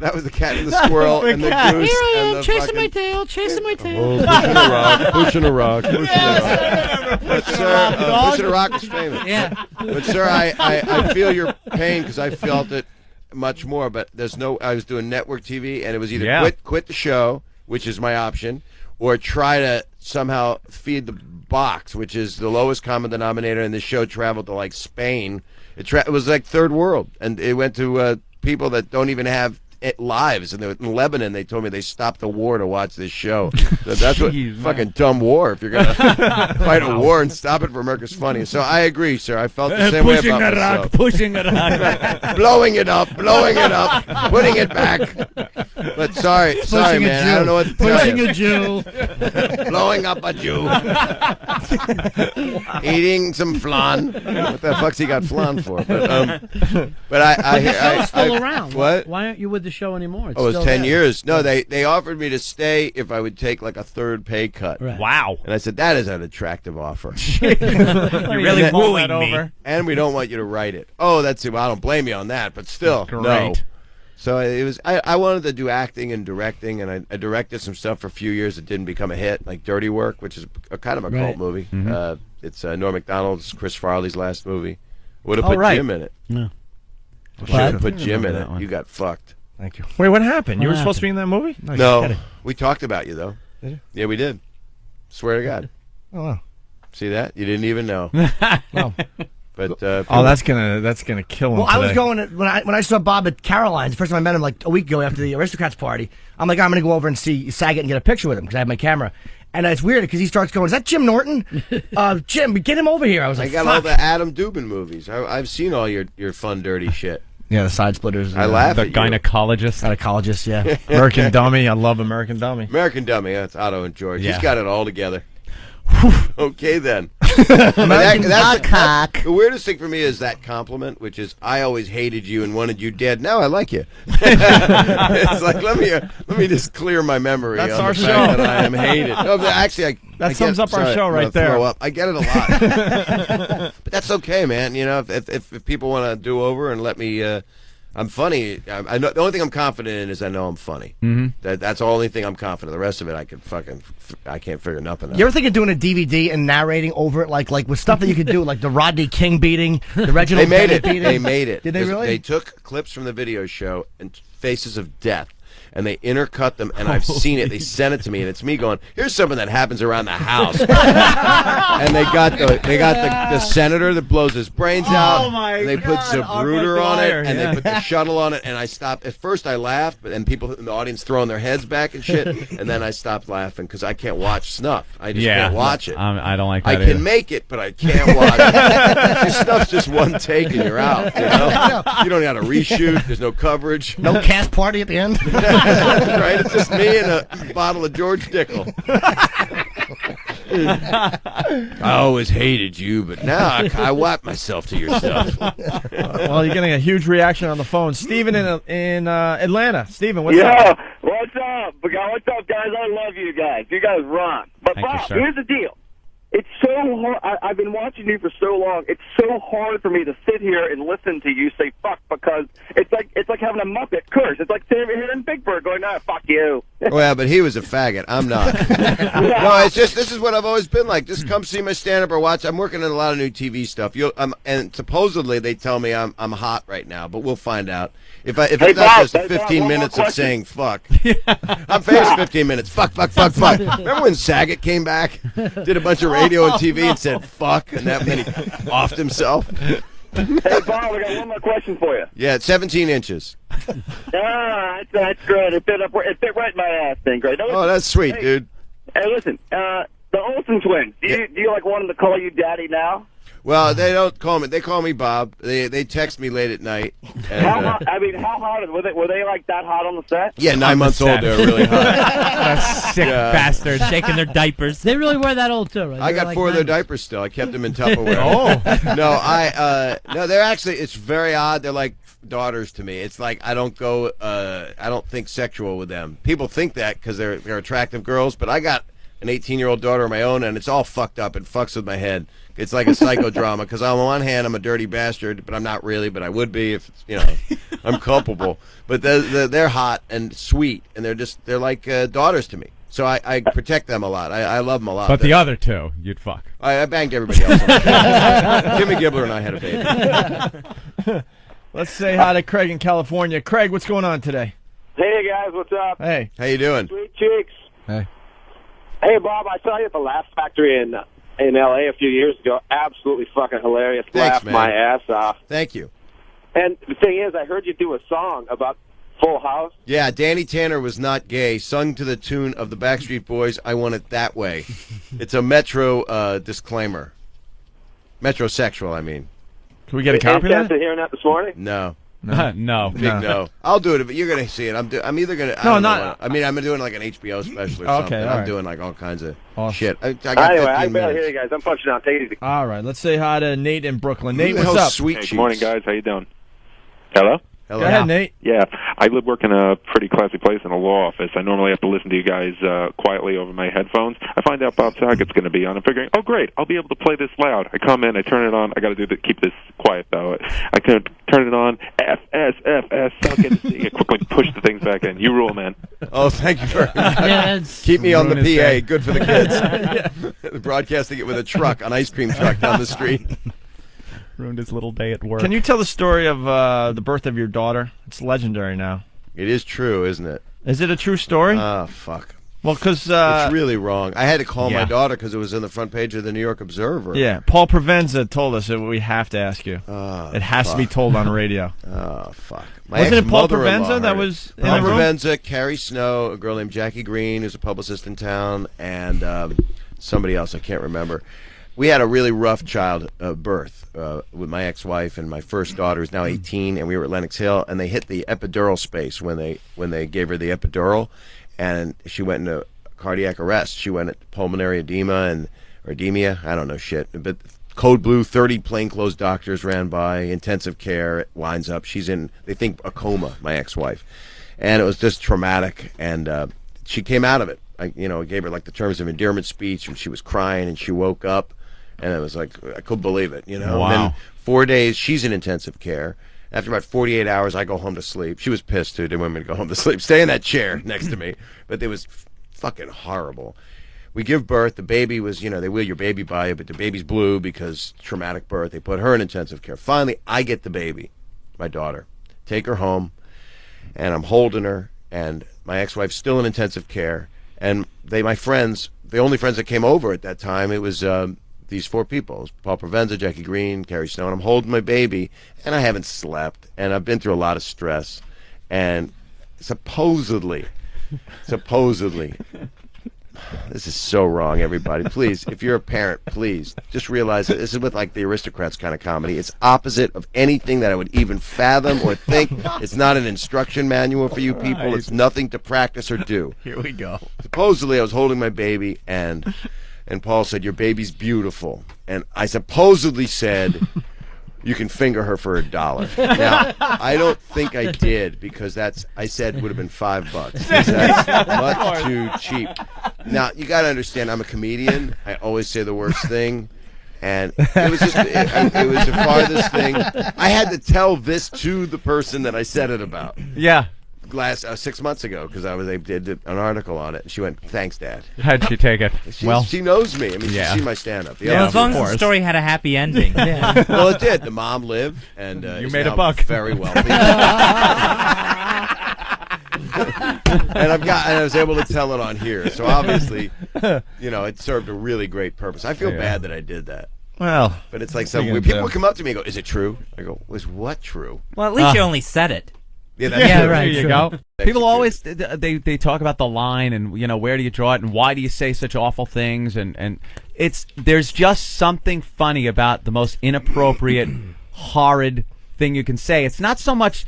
Speaker 2: That was the cat and the squirrel and the
Speaker 1: cat.
Speaker 2: goose.
Speaker 4: Here I
Speaker 2: and
Speaker 4: am,
Speaker 2: the
Speaker 4: chasing my
Speaker 2: fucking-
Speaker 4: tail, chasing my tail.
Speaker 2: pushing a rock. But sir, pushing a rock was famous.
Speaker 4: Yeah.
Speaker 2: But sir, I feel your pain because I felt it much more. But there's no. I was doing network TV, and it was either quit the show, which is my option, or try to somehow feed the box, which is the lowest common denominator. And the show traveled to like Spain. It was like third world, and it went to people that don't even have lives. And in Lebanon, they told me they stopped the war to watch this show. So that's what fucking dumb war. If you're gonna fight a war and stop it for America's Funny. So I agree, sir. I felt the same way about myself.
Speaker 1: Pushing a rock.
Speaker 2: blowing it up, putting it back. But sorry, man. I don't know what to tell
Speaker 4: Pushing
Speaker 2: you.
Speaker 4: a Jew.
Speaker 2: Blowing up a Jew. Eating some flan. What the fuck's he got flan for? But I
Speaker 4: The show's still around.
Speaker 2: What?
Speaker 4: Why aren't you with the show anymore?
Speaker 2: Oh, it's
Speaker 4: still
Speaker 2: 10
Speaker 4: there.
Speaker 2: years. No, they offered me to stay if I would take like a third pay cut.
Speaker 4: Right.
Speaker 1: Wow.
Speaker 2: And I said, that is an attractive offer.
Speaker 1: You're really wooing me.
Speaker 2: And we don't want you to write it. Oh, that's it. Well, I don't blame you on that, but still, no.
Speaker 1: Great.
Speaker 2: So it was. I wanted to do acting and directing, and I directed some stuff for a few years that didn't become a hit, like Dirty Work, which is a kind of a cult movie. It's Norm Macdonald's, Chris Farley's last movie. Would have put Jim in it.
Speaker 4: No.
Speaker 2: Should have put Jim in
Speaker 1: that
Speaker 2: it.
Speaker 1: one.
Speaker 2: You got fucked.
Speaker 3: Thank you. Wait, what happened? You were
Speaker 4: What
Speaker 3: supposed to be in that movie?
Speaker 2: No, we talked about you though.
Speaker 3: Did you?
Speaker 2: Yeah, we did. Swear to God.
Speaker 3: Oh, wow.
Speaker 2: See that? You didn't even know.
Speaker 3: No.
Speaker 2: But
Speaker 3: Oh, that's gonna kill him.
Speaker 7: Well, I was
Speaker 3: today.
Speaker 7: going when I saw Bob at Caroline's. The first time I met him, like a week ago after the Aristocrats party. I'm like, I'm going to go over and see Saget and get a picture with him because I have my camera. And it's weird because he starts going, "Is that Jim Norton? Jim, get him over here." I was
Speaker 2: I
Speaker 7: like,
Speaker 2: got
Speaker 7: "Fuck."
Speaker 2: all the Adam Dubin movies. I've seen all your fun, dirty shit.
Speaker 7: Yeah, the side splitters.
Speaker 2: I laugh
Speaker 1: The
Speaker 2: at you.
Speaker 1: gynecologist.
Speaker 7: Gynecologist, yeah.
Speaker 3: American Dummy. I love American Dummy.
Speaker 2: American Dummy. That's Otto and George.
Speaker 1: Yeah.
Speaker 2: He's got it all together. Okay, then.
Speaker 7: American
Speaker 2: The weirdest thing for me is that compliment, which is I always hated you and wanted you dead. Now I like you. It's like let me just clear my memory.
Speaker 3: That's
Speaker 2: on
Speaker 3: our
Speaker 2: the
Speaker 3: show.
Speaker 2: fact that I am hated. No, but actually,
Speaker 3: That sums up our show
Speaker 2: I'm
Speaker 3: right
Speaker 2: gonna
Speaker 3: there.
Speaker 2: throw up. I get it a lot, but that's okay, man. You know, if people want to do over and let me. I'm funny. I know the only thing I'm confident in is I know I'm funny. Mm-hmm. That's the only thing I'm confident. The rest of it, I can't figure nothing out.
Speaker 7: You ever think of doing a DVD and narrating over it, like with stuff that you could do, like the Rodney King beating, the Reginald
Speaker 2: They made
Speaker 7: Bennett
Speaker 2: it.
Speaker 7: beating?
Speaker 2: They made it.
Speaker 7: Did they really?
Speaker 2: They took clips from the video show and Faces of Death, and they intercut them, and I've seen it. They sent it to me, and it's me going, "Here's something that happens around the house." And they got the senator that blows his brains out.
Speaker 1: my
Speaker 2: and they put
Speaker 1: God,
Speaker 2: Zapruder
Speaker 1: Art
Speaker 2: on it,
Speaker 1: McGuire,
Speaker 2: and
Speaker 1: yeah.
Speaker 2: they put the shuttle on it, and I stopped. At first, I laughed, but then people in the audience throwing their heads back and shit, and then I stopped laughing because I can't watch snuff. I just can't watch it.
Speaker 1: I don't like
Speaker 2: I
Speaker 1: that
Speaker 2: can
Speaker 1: either.
Speaker 2: make it, but I can't watch it. This stuff's just one take and you're out. You know? You don't have to reshoot. There's no coverage.
Speaker 7: No cast party at the end.
Speaker 2: Right? It's just me and a bottle of George Dickel. I always hated you, but now I wipe myself to your stuff.
Speaker 3: Well, you're getting a huge reaction on the phone. Steven in Atlanta. Steven, what's up?
Speaker 8: Yeah, what's up? What's up, guys? I love you guys. You guys rock. But
Speaker 1: Thank you,
Speaker 8: Bob,
Speaker 1: sir.
Speaker 8: here's the deal. It's so hard. I've been watching you for so long. It's so hard for me to sit here and listen to you say fuck because it's like having a Muppet curse. It's like sitting over here in Big Bird going, "Ah, fuck you."
Speaker 2: Well, but he was a faggot. I'm not. No, it's just this is what I've always been like. Just come see my stand up or watch. I'm working on a lot of new TV stuff. And supposedly they tell me I'm hot right now, but we'll find out. If
Speaker 8: Hey,
Speaker 2: it's not
Speaker 8: Bob,
Speaker 2: just
Speaker 8: hey, Bob,
Speaker 2: 15
Speaker 8: one more
Speaker 2: minutes of
Speaker 8: question.
Speaker 2: saying fuck. I'm famous 15 minutes. Fuck. Remember when Saget came back, did a bunch of radio and TV and said fuck, and then he offed himself?
Speaker 8: Hey, Bob, I got one more question for you.
Speaker 2: Yeah, it's 17 inches.
Speaker 8: That's great. It fit right in my ass thing. Great. Now,
Speaker 2: Oh,
Speaker 8: listen,
Speaker 2: that's sweet,
Speaker 8: hey,
Speaker 2: dude.
Speaker 8: Hey, listen. The Olsen twins. Do you like want them to call you daddy now?
Speaker 2: Well, they don't call me. They call me Bob. They text me late at night. And,
Speaker 8: How hot? I mean, how hot were they? Were they like that hot on the set?
Speaker 2: yeah, 9 months old. They were really hot.
Speaker 1: Sick bastards.
Speaker 6: Shaking their diapers.
Speaker 4: They really were that old too, right?
Speaker 2: I
Speaker 4: They were
Speaker 2: got
Speaker 4: like
Speaker 2: 4 of their
Speaker 4: 90s.
Speaker 2: diapers still. I kept them in Tupperware. No, they're actually. It's very odd. They're like daughters to me. It's like I don't think sexual with them. People think that because they're attractive girls, but I got an 18-year-old daughter of my own, and it's all fucked up. It fucks with my head. It's like a psychodrama because on one hand I'm a dirty bastard, but I'm not really, but I would be if I'm culpable. But they're hot and sweet, and they're like daughters to me. So I protect them a lot. I love them a lot.
Speaker 1: But the other two, you'd fuck.
Speaker 2: I banged everybody else. Jimmy Gibbler and I had a baby.
Speaker 3: Let's say hi to Craig in California. Craig, what's going on today?
Speaker 8: Hey guys, what's up?
Speaker 3: Hey.
Speaker 2: How you doing?
Speaker 8: Sweet cheeks.
Speaker 3: Hey.
Speaker 8: Hey Bob, I saw you at the Laugh Factory in LA a few years ago. Absolutely fucking hilarious.
Speaker 2: Thanks,
Speaker 8: Laughed
Speaker 2: man.
Speaker 8: my ass off.
Speaker 2: Thank you.
Speaker 8: And the thing is, I heard you do a song about Full House.
Speaker 2: Yeah, Danny Tanner was not gay, sung to the tune of the Backstreet Boys, I Want It That Way. It's a Metro disclaimer. Metrosexual, I mean.
Speaker 3: Can we get a
Speaker 8: Any
Speaker 3: copy of
Speaker 8: chance
Speaker 3: that?
Speaker 8: of hearing that this morning?
Speaker 2: No.
Speaker 1: No.
Speaker 2: Big no. I'll do it, but you're going to see it. I'm either going to...
Speaker 3: No, not...
Speaker 2: I mean, I'm doing like an HBO special or
Speaker 3: Okay,
Speaker 2: something.
Speaker 3: all
Speaker 2: I'm
Speaker 3: right.
Speaker 2: doing like all kinds of
Speaker 3: Awesome.
Speaker 2: shit. I got
Speaker 8: Anyway,
Speaker 2: 15
Speaker 8: I barely
Speaker 2: minutes.
Speaker 8: hear you guys. I'm punching out. Take it easy.
Speaker 3: All right, let's say hi to Nate in Brooklyn. Nate,
Speaker 2: Who the
Speaker 3: what's
Speaker 2: hell's
Speaker 3: up?
Speaker 2: Sweet
Speaker 9: Hey,
Speaker 2: Cheeks?
Speaker 9: good morning, guys. How you doing? Hello?
Speaker 2: Hello.
Speaker 3: Go ahead, Nate.
Speaker 9: Yeah, I work in a pretty classy place in a law office. I normally have to listen to you guys quietly over my headphones. I find out Bob Saget's going to be on. I'm figuring, oh, great, I'll be able to play this loud. I come in, I turn it on. I got to keep this quiet, though. I can turn it on. FS, suck it. I quickly push the things back in. You rule, man.
Speaker 2: Oh, thank you very much.
Speaker 4: Yeah, that's
Speaker 2: Keep me on the
Speaker 1: Ruin his
Speaker 2: PA.
Speaker 1: day.
Speaker 2: Good for the kids. Broadcasting it with a truck, an ice cream truck down the street.
Speaker 1: Ruined his little day at work.
Speaker 3: Can you tell the story of the birth of your daughter? It's legendary now.
Speaker 2: It is true, isn't it?
Speaker 3: Is it a true story?
Speaker 2: Oh, fuck.
Speaker 3: Well, because
Speaker 2: It's really wrong. I had to call my
Speaker 1: yeah.
Speaker 2: daughter because it was in the front page of the New York Observer.
Speaker 3: yeah, Paul Provenza told us that we have to ask you.
Speaker 2: Oh,
Speaker 3: It has to be told on radio.
Speaker 2: Oh, fuck. My
Speaker 3: Wasn't it Paul
Speaker 2: ex-mother-in-law
Speaker 3: Provenza that
Speaker 2: heard it.
Speaker 3: was in
Speaker 2: Paul
Speaker 3: the room?
Speaker 2: Provenza, Carrie Snow, a girl named Jackie Green, who's a publicist in town, and somebody else I can't remember. We had a really rough child birth with my ex-wife, and my first daughter is now 18, and we were at Lenox Hill, and they hit the epidural space when they gave her the epidural, and she went into cardiac arrest. She went into pulmonary edema or edemia. I don't know shit. But code blue, 30 plainclothes doctors ran by, intensive care. It winds up. She's in, they think, a coma, my ex-wife. And it was just traumatic, and she came out of it. I gave her like the terms of endearment speech, and she was crying, and she woke up, and it was like, I couldn't believe it,
Speaker 1: Wow.
Speaker 2: And then 4 days, she's in intensive care. After about 48 hours, I go home to sleep. She was pissed, too. Didn't want me to go home to sleep. Stay in that chair next to me. But it was fucking horrible. We give birth. The baby was, they wheel your baby by you, but the baby's blue because traumatic birth. They put her in intensive care. Finally, I get the baby, my daughter, take her home, and I'm holding her, and my ex-wife's still in intensive care. And my friends, the only friends that came over at that time, it was these 4 people. It was Paul Provenza, Jackie Green, Carrie Snow, and I'm holding my baby, and I haven't slept, and I've been through a lot of stress. And supposedly, this is so wrong, everybody. Please, if you're a parent, please, just realize that this is with like the Aristocrats kind of comedy. It's opposite of anything that I would even fathom or think. It's not an instruction manual for you people. It's nothing to practice or do.
Speaker 3: Here we go.
Speaker 2: Supposedly, I was holding my baby, and Paul said, "Your baby's beautiful." And I supposedly said, "You can finger her for $1." Now, I don't think I did because I said would have been $5. That's much too cheap. Now, you got to understand, I'm a comedian. I always say the worst thing. And it was just, it was the farthest thing. I had to tell this to the person that I said it about.
Speaker 1: Yeah.
Speaker 2: Last 6 months ago, because they did an article on it. And she went, "Thanks, Dad."
Speaker 1: How'd she take it?
Speaker 2: She knows me. I mean,
Speaker 1: yeah.
Speaker 2: she's seen my stand-up.
Speaker 6: Well, as long as the
Speaker 1: course.
Speaker 6: story had a happy ending.
Speaker 2: Well, it did. The mom lived, and
Speaker 1: You
Speaker 2: is
Speaker 1: made a
Speaker 2: now
Speaker 1: buck.
Speaker 2: Very wealthy. And I was able to tell it on here. So obviously, it served a really great purpose. I feel bad that I did that.
Speaker 3: Well,
Speaker 2: But it's like
Speaker 3: What are you
Speaker 2: some
Speaker 3: gonna
Speaker 2: people
Speaker 3: do?
Speaker 2: would come up to me and go, "Is it true?" I go, "Was what true?"
Speaker 6: Well, at least you only said it.
Speaker 2: Yeah, that's
Speaker 4: Yeah,
Speaker 2: true.
Speaker 4: right.
Speaker 1: There you
Speaker 4: sure.
Speaker 1: go. People
Speaker 2: Execute.
Speaker 1: always they talk about the line and where do you draw it and why do you say such awful things and there's just something funny about the most inappropriate, horrid thing you can say. It's not so much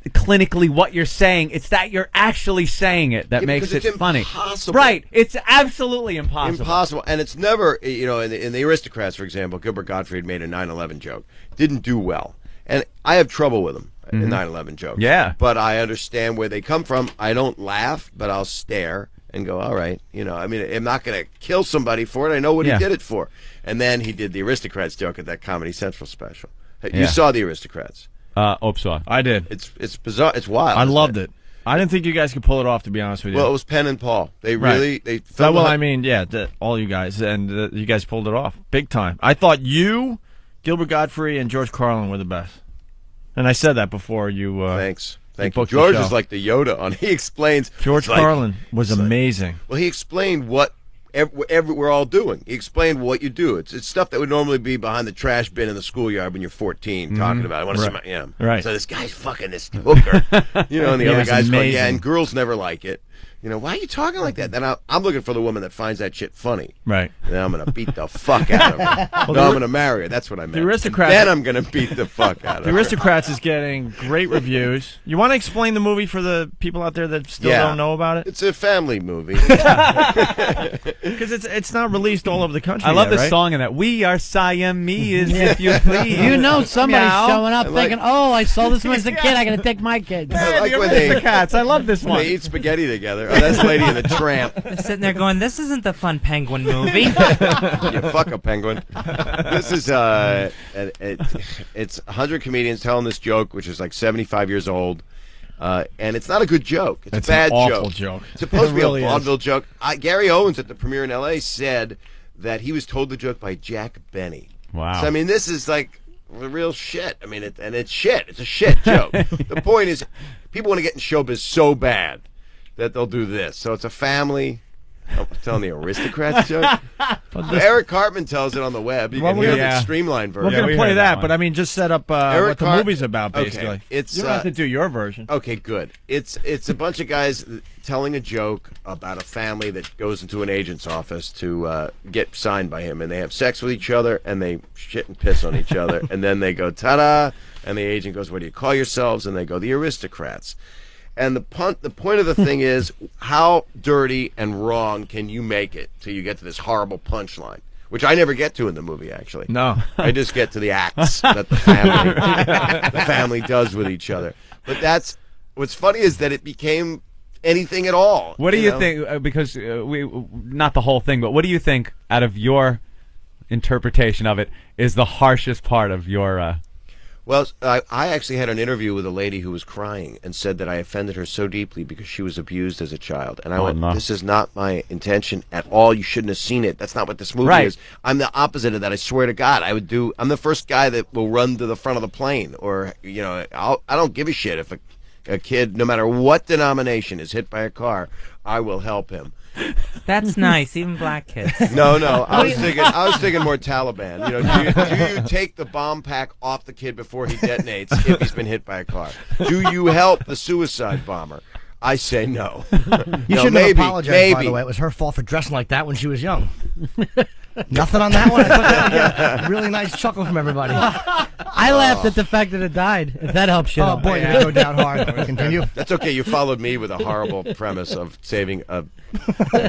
Speaker 1: clinically what you're saying. It's that you're actually saying it that
Speaker 2: Yeah,
Speaker 1: makes
Speaker 2: because
Speaker 1: it
Speaker 2: it's
Speaker 1: funny.
Speaker 2: impossible.
Speaker 1: Right. It's absolutely impossible.
Speaker 2: Impossible. And it's never, in the Aristocrats, for example, Gilbert Gottfried made a 9/11 joke. Didn't do well. And I have trouble with him, in 9/11 jokes.
Speaker 1: Yeah.
Speaker 2: But I understand where they come from. I don't laugh, but I'll stare and go, all right. I'm not going to kill somebody for it. I know what he did it for. And then he did the Aristocrats joke at that Comedy Central special. You saw the Aristocrats.
Speaker 1: Saw.
Speaker 3: I did.
Speaker 2: It's bizarre. It's wild.
Speaker 3: I loved it. I didn't think you guys could pull it off, to be honest with you.
Speaker 2: Well, it was Penn and Paul. They really they filmed
Speaker 3: all you guys, and you guys pulled it off big time. I thought you, Gilbert Gottfried, and George Carlin were the best, and I said that before you.
Speaker 2: Thanks. Thank you.
Speaker 3: booked the
Speaker 2: George
Speaker 3: show.
Speaker 2: is like the Yoda on. He explains.
Speaker 3: George Carlin was amazing.
Speaker 2: Well, he explained what we're all doing. He explained what you do. It's stuff that would normally be behind the trash bin in the schoolyard when you're 14 talking about it. I want to see my
Speaker 3: Right.
Speaker 2: So this guy's fucking this hooker. And the other
Speaker 3: it's
Speaker 2: guy's going,
Speaker 3: amazing.
Speaker 2: and girls never like it. Why are you talking like that? Then I'm looking for the woman that finds that shit funny.
Speaker 3: Right.
Speaker 2: And then I'm going to beat the fuck out of her. I'm going to marry her. That's what I meant.
Speaker 3: The Aristocrats-
Speaker 2: Then I'm going to beat the fuck out of
Speaker 3: The
Speaker 2: her.
Speaker 3: Aristocrats is getting great reviews. You want to explain the movie for the people out there that still don't know about it?
Speaker 2: It's a family movie.
Speaker 3: Because it's not released all over the country.
Speaker 1: I love
Speaker 3: yet,
Speaker 1: the
Speaker 3: right?
Speaker 1: song in that. We are Siamese, if you please.
Speaker 4: You know somebody's
Speaker 1: Meow.
Speaker 4: showing up
Speaker 2: I like-
Speaker 4: thinking, oh, I saw this one as a kid. I got to take my kids.
Speaker 2: I like
Speaker 1: the
Speaker 2: when they-
Speaker 1: Aristocats. I love this
Speaker 2: When
Speaker 1: one.
Speaker 2: they eat spaghetti together. Oh, that's Lady and the Tramp.
Speaker 6: They're sitting there going, this isn't the fun penguin movie.
Speaker 2: You fuck a penguin. This is it's 100 comedians telling this joke, which is like 75 years old, and it's not a good joke. It's a bad
Speaker 3: an awful joke.
Speaker 2: It's supposed to be
Speaker 3: really
Speaker 2: a
Speaker 3: is.
Speaker 2: vaudeville joke. Gary Owens at the premiere in L.A. said that he was told the joke by Jack Benny.
Speaker 1: Wow.
Speaker 2: So this is like the real shit. It's shit. It's a shit joke. The point is, people want to get in showbiz so bad that they'll do this. So it's a family. I'm telling the Aristocrats joke. Eric Cartman tells it on the web. You can hear the streamlined version.
Speaker 3: We're going
Speaker 1: we
Speaker 3: to play
Speaker 1: heard
Speaker 3: that,
Speaker 1: that
Speaker 3: but just set up what the movie's about, basically.
Speaker 2: Okay. It's
Speaker 3: You don't have to do your version.
Speaker 2: okay. Good. It's a bunch of guys telling a joke about a family that goes into an agent's office to get signed by him, and they have sex with each other, and they shit and piss on each other, and then they go ta-da, and the agent goes, "What do you call yourselves?" And they go, "The Aristocrats." And the point of the thing is, how dirty and wrong can you make it till you get to this horrible punchline, which I never get to in the movie, actually.
Speaker 3: No.
Speaker 2: I just get to the acts that the family does with each other. But what's funny is that it became anything at all.
Speaker 1: What do you think? Because not the whole thing, but what do you think, out of your interpretation of it, is the harshest part of your?
Speaker 2: Well, I actually had an interview with a lady who was crying and said that I offended her so deeply because she was abused as a child. And I went,
Speaker 1: no.
Speaker 2: This is not my intention at all. You shouldn't have seen it. That's not what this movie
Speaker 1: Right.
Speaker 2: is. I'm the opposite of that. I swear to God. I'm the first guy that will run to the front of the plane. Or, I don't give a shit if a kid, no matter what denomination, is hit by a car. I will help him.
Speaker 6: That's nice, even black kids.
Speaker 2: No, I was thinking more Taliban. Do you take the bomb pack off the kid before he detonates if he's been hit by a car? Do you help the suicide bomber? I say no.
Speaker 7: You shouldn't have apologized, by the way. It was her fault for dressing like that when she was young. Nothing on that one? I thought that would get a really nice chuckle from everybody.
Speaker 4: I laughed at the fact that it died, if that helps you.
Speaker 7: Oh, boy, you go down hard. Continue.
Speaker 2: That's okay. You followed me with a horrible premise of saving a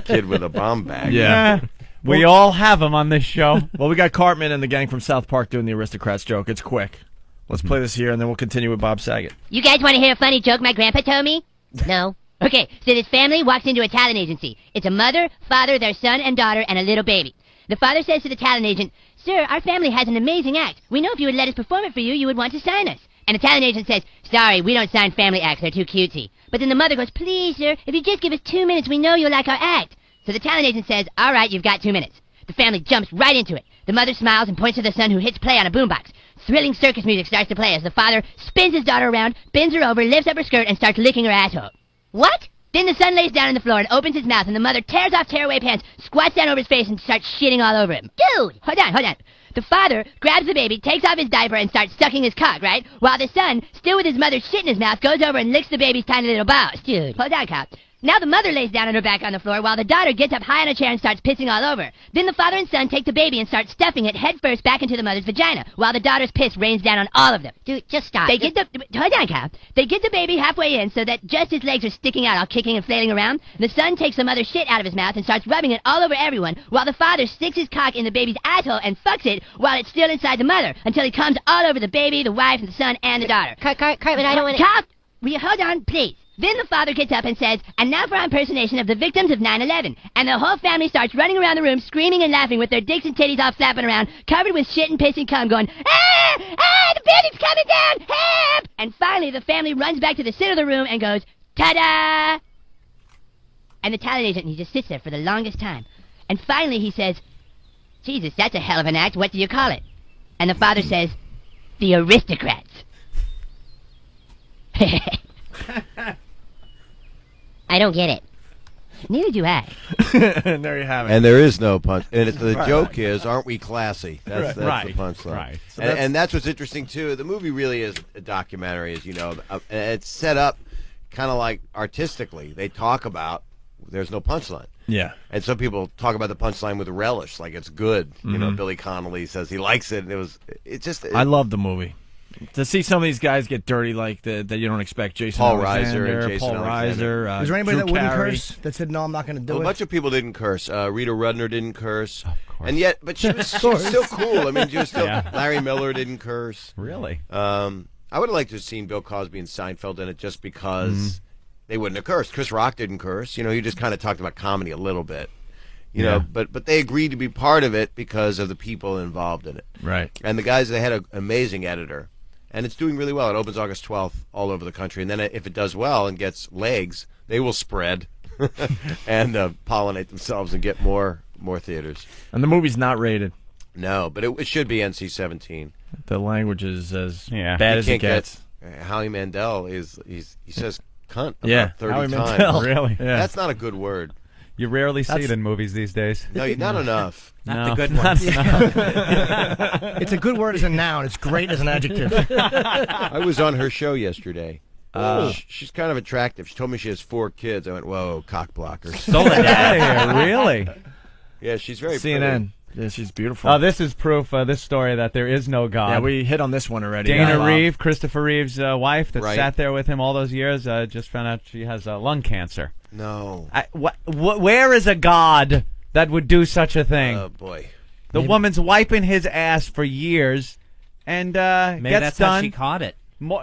Speaker 2: kid with a bomb bag.
Speaker 3: Yeah.
Speaker 1: We all have them on this show.
Speaker 3: Well, we got Cartman and the gang from South Park doing the Aristocrats joke. It's quick. Let's play this here, and then we'll continue with Bob Saget.
Speaker 10: You guys want to hear a funny joke my grandpa told me? No? Okay, so this family walks into a talent agency. It's a mother, father, their son and daughter, and a little baby. The father says to the talent agent, "Sir, our family has an amazing act. We know if you would let us perform it for you, you would want to sign us." And the talent agent says, "Sorry, we don't sign family acts. They're too cutesy." But then the mother goes, "Please, sir, if you just give us 2 minutes, we know you'll like our act." So the talent agent says, "All right, you've got 2 minutes." The family jumps right into it. The mother smiles and points to the son, who hits play on a boombox. Thrilling circus music starts to play as the father spins his daughter around, bends her over, lifts up her skirt, and starts licking her asshole. What? Then the son lays down on the floor and opens his mouth, and the mother tears off tearaway pants, squats down over his face, and starts shitting all over him. Dude! Hold on. The father grabs the baby, takes off his diaper, and starts sucking his cock, right? While the son, still with his mother's shit in his mouth, goes over and licks the baby's tiny little balls. Dude. Hold on, cop. Now the mother lays down on her back on the floor while the daughter gets up high on a chair and starts pissing all over. Then the father and son take the baby and start stuffing it head first back into the mother's vagina while the daughter's piss rains down on all of them.
Speaker 11: Dude, just stop.
Speaker 10: They get the hold on, Kyle. They get the baby halfway in so that just his legs are sticking out, all kicking and flailing around. The son takes the mother's shit out of his mouth and starts rubbing it all over everyone, while the father sticks his cock in the baby's asshole and fucks it while it's still inside the mother until he comes all over the baby, the wife, and the son, and the daughter.
Speaker 11: Cartman, I don't want to...
Speaker 10: Kyle, will you hold on, please? Then the father gets up and says, and now for our impersonation of the victims of 9/11. And the whole family starts running around the room, screaming and laughing with their dicks and titties all flapping around, covered with shit and piss and cum, going, ah! Ah! The building's coming down! Help! And finally, the family runs back to the center of the room and goes, ta-da! And the talent agent, he just sits there for the longest time. And finally he says, Jesus, that's a hell of an act. What do you call it? And the father says, the Aristocrats.
Speaker 11: I don't get it.
Speaker 10: Neither do I.
Speaker 3: And there you have it.
Speaker 2: And there is no punch. And the joke is, aren't we classy? That's the
Speaker 1: Right.
Speaker 2: punchline.
Speaker 1: Right.
Speaker 3: So
Speaker 2: And that's what's interesting, too. The movie really is a documentary, as you know. And it's set up kind of like artistically. They talk about there's no punchline.
Speaker 3: Yeah.
Speaker 2: And some people talk about the punchline with relish, like it's good. You know, Billy Connolly says he likes it. And
Speaker 3: I love the movie. To see some of these guys get dirty like that you don't expect. Jason
Speaker 2: Paul
Speaker 3: Alexander,
Speaker 2: Reiser and Jason
Speaker 3: Paul
Speaker 2: Alexander.
Speaker 3: Reiser.
Speaker 7: Was there anybody
Speaker 3: Drew
Speaker 7: that wouldn't
Speaker 3: Carey.
Speaker 7: curse that said, no, I'm not going to do
Speaker 2: a
Speaker 7: it?
Speaker 2: bunch of people didn't curse. Rita Rudner didn't curse.
Speaker 1: Of course.
Speaker 2: And yet, but she was still cool. I mean, she was still.
Speaker 1: Yeah.
Speaker 2: Larry Miller didn't curse.
Speaker 1: Really?
Speaker 2: I would have liked to have seen Bill Cosby and Seinfeld in it just because they wouldn't have cursed. Chris Rock didn't curse. You know, he just kind of talked about comedy a little bit. You know, but they agreed to be part of it because of the people involved in it.
Speaker 3: Right.
Speaker 2: And the guys, they had an amazing editor. And it's doing really well. It opens August 12th all over the country. And then if it does well and gets legs, they will spread and pollinate themselves and get more theaters.
Speaker 3: And the movie's not rated.
Speaker 2: No, but it should be NC-17.
Speaker 3: The language is as
Speaker 1: Yeah.
Speaker 3: bad
Speaker 2: You
Speaker 3: as it
Speaker 2: can't
Speaker 3: gets.
Speaker 2: Howie Mandel he says cunt about
Speaker 3: Yeah,
Speaker 2: 30
Speaker 3: Howie
Speaker 2: times.
Speaker 3: Mandel.
Speaker 1: Really?
Speaker 3: Yeah.
Speaker 2: That's not a good word.
Speaker 1: You rarely see it in movies these days.
Speaker 2: No, not enough.
Speaker 6: Not the
Speaker 1: No,
Speaker 6: good
Speaker 1: not
Speaker 6: ones.
Speaker 1: enough.
Speaker 7: It's a good word as a noun. It's great as an adjective.
Speaker 2: I was on her show yesterday. She's kind of attractive. She told me she has 4 kids. I went, whoa, cock blockers.
Speaker 1: Stole it out of here, really?
Speaker 2: Yeah, she's very
Speaker 3: CNN. Yeah, she's beautiful.
Speaker 1: Oh, this is proof, this story, that there is no God.
Speaker 3: yeah, we hit on this one already.
Speaker 1: Dana
Speaker 3: Yeah.
Speaker 1: Reeve, Christopher Reeve's wife that
Speaker 2: Right.
Speaker 1: sat there with him all those years, just found out she has lung cancer.
Speaker 2: No.
Speaker 1: Where is a God that would do such a thing?
Speaker 2: Oh, boy.
Speaker 1: The woman's wiping his ass for years, and
Speaker 6: Maybe
Speaker 1: gets
Speaker 6: that's
Speaker 1: done.
Speaker 6: how she caught it.
Speaker 1: More,